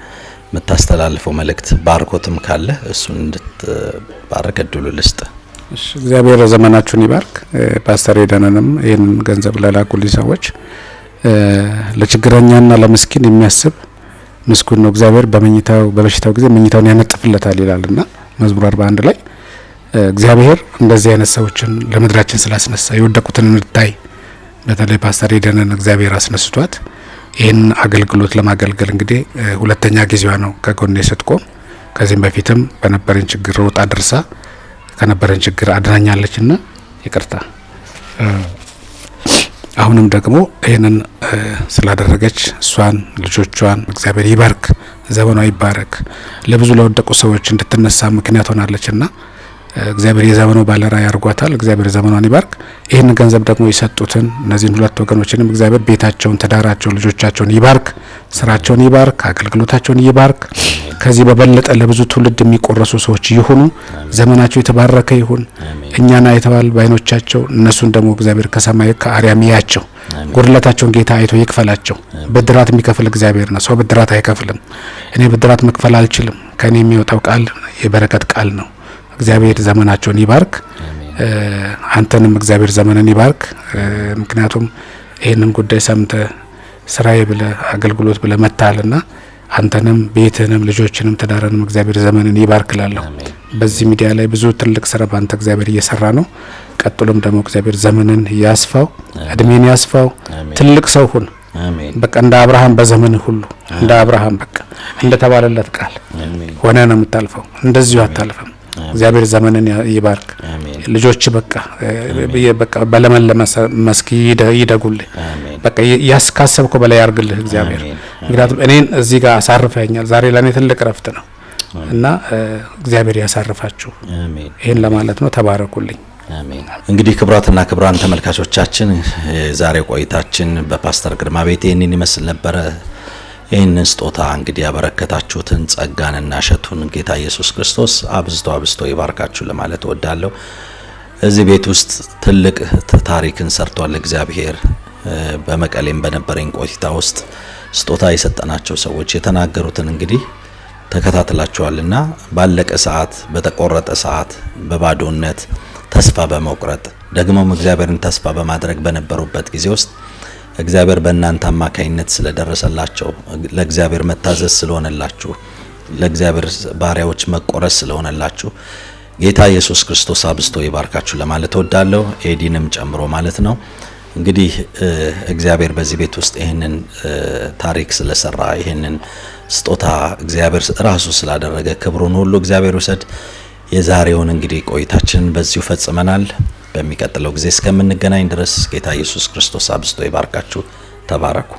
የምታስተላልፈው መልእክት ባርኮትም ካለ እሱን እንድትባረክ እድሉ ልስጥ። እሺ፣ እግዚአብሔር ዘመናችሁን ይባርክ። ፓስተር ኤደንንም ይሄንን ገንዘብ ለላኩልኝ ሰዎች ለችግረኛና ለምስኪን የሚያስብ ምስጉን ነው እግዚአብሔር በበሽታው ጊዜ መኝታውን ያነጥፍለታል ይላልና መዝሙር 41 ላይ እግዚአብሔር እንደዚህ አይነት ሰዎችን ለምድራችን ስላስነሳ የወደቁትን እንድታይ በተለይ ፓስተር ኤደንን እግዚአብሔር አስነስቷት ይህን አገልግሎት ለማገልገል እንግዲህ ሁለተኛ ጊዜዋ ነው ከጎኔ ስትቆም። ከዚህም በፊትም በነበረን ችግር ሮጣ ደርሳ ከነበረን ችግር አድናኛለችና ይቅርታ። አሁንም ደግሞ ይህንን ስላደረገች እሷን ልጆቿን እግዚአብሔር ይባርክ፣ ዘመኗ ይባረክ። ለብዙ ለወደቁ ሰዎች እንድትነሳ ምክንያት ሆናለችና እግዚአብሔር የዘመኑ ባለራዕይ ያርጓታል። እግዚአብሔር ዘመኗን ይባርክ። ይህን ገንዘብ ደግሞ የሰጡትን እነዚህን ሁለት ወገኖችንም እግዚአብሔር ቤታቸውን፣ ትዳራቸውን፣ ልጆቻቸውን ይባርክ፣ ስራቸውን ይባርክ፣ አገልግሎታቸውን ይባርክ። ከዚህ በበለጠ ለብዙ ትውልድ የሚቆረሱ ሰዎች ይሁኑ። ዘመናቸው የተባረከ ይሁን። እኛና የተባል ባይኖቻቸው እነሱን ደግሞ እግዚአብሔር ከሰማይ ከአርያም ያያቸው። ጉድለታቸውን ጌታ አይቶ ይክፈላቸው። ብድራት የሚከፍል እግዚአብሔር ነው፣ ሰው ብድራት አይከፍልም። እኔ ብድራት መክፈል አልችልም። ከኔ የሚወጣው ቃል የበረከት ቃል ነው። እግዚአብሔር ዘመናቸውን ይባርክ። አንተንም እግዚአብሔር ዘመንን ይባርክ። ምክንያቱም ይህንን ጉዳይ ሰምተ ስራዬ ብለ አገልግሎት ብለ መታልና አንተንም ቤትንም ልጆችንም ትዳርንም እግዚአብሔር ዘመንን ይባርክላለሁ። በዚህ ሚዲያ ላይ ብዙ ትልቅ ስራ ባንተ እግዚአብሔር እየሰራ ነው። ቀጥሎም ደግሞ እግዚአብሔር ዘመንን ያስፋው፣ እድሜን ያስፋው። ትልቅ ሰው ሁን። በቃ እንደ አብርሃም በዘመን ሁሉ እንደ አብርሃም በቃ እንደተባለለት ቃል ሆነ ነው የምታልፈው። እንደዚሁ አታልፈም። እግዚአብሔር ዘመንን ይባርክ። ልጆች በቃ በለመለመ መስክ ይደጉልህ። በቃ ያስካሰብከው በላይ ያርግልህ እግዚአብሔር። ምክንያቱም እኔን እዚህ ጋር አሳርፈኛል። ዛሬ ለኔ ትልቅ ረፍት ነው እና እግዚአብሔር ያሳርፋችሁ። ይሄን ለማለት ነው። ተባረኩልኝ። እንግዲህ ክቡራትና ክቡራን ተመልካቾቻችን ዛሬ ቆይታችን በፓስተር ግርማ ቤት ይህንን ይመስል ነበረ። ይህንን ስጦታ እንግዲህ ያበረከታችሁትን ጸጋንና እሸቱን ጌታ ኢየሱስ ክርስቶስ አብዝቶ ይባርካችሁ ለማለት እወዳለሁ። እዚህ ቤት ውስጥ ትልቅ ታሪክን ሰርቷል እግዚአብሔር። በመቀሌም በነበረኝ ቆይታ ውስጥ ስጦታ የሰጠናቸው ሰዎች የተናገሩትን እንግዲህ ተከታትላችኋልና ባለቀ ሰዓት፣ በተቆረጠ ሰዓት፣ በባዶነት ተስፋ በመቁረጥ ደግሞም እግዚአብሔርን ተስፋ በማድረግ በነበሩበት ጊዜ ውስጥ እግዚአብሔር በእናንተ አማካይነት ስለደረሰላቸው ለእግዚአብሔር መታዘዝ ስለሆነላችሁ ለእግዚአብሔር ባሪያዎች መቆረስ ስለሆነላችሁ ጌታ ኢየሱስ ክርስቶስ አብዝቶ ይባርካችሁ ለማለት እወዳለሁ። ኤዲንም ጨምሮ ማለት ነው። እንግዲህ እግዚአብሔር በዚህ ቤት ውስጥ ይህንን ታሪክ ስለሰራ ይህንን ስጦታ እግዚአብሔር ራሱ ስላደረገ ክብሩን ሁሉ እግዚአብሔር ውሰድ። የዛሬውን እንግዲህ ቆይታችንን በዚሁ ፈጽመናል። በሚቀጥለው ጊዜ እስከምንገናኝ ድረስ ጌታ ኢየሱስ ክርስቶስ አብዝቶ ይባርካችሁ። ተባረኩ።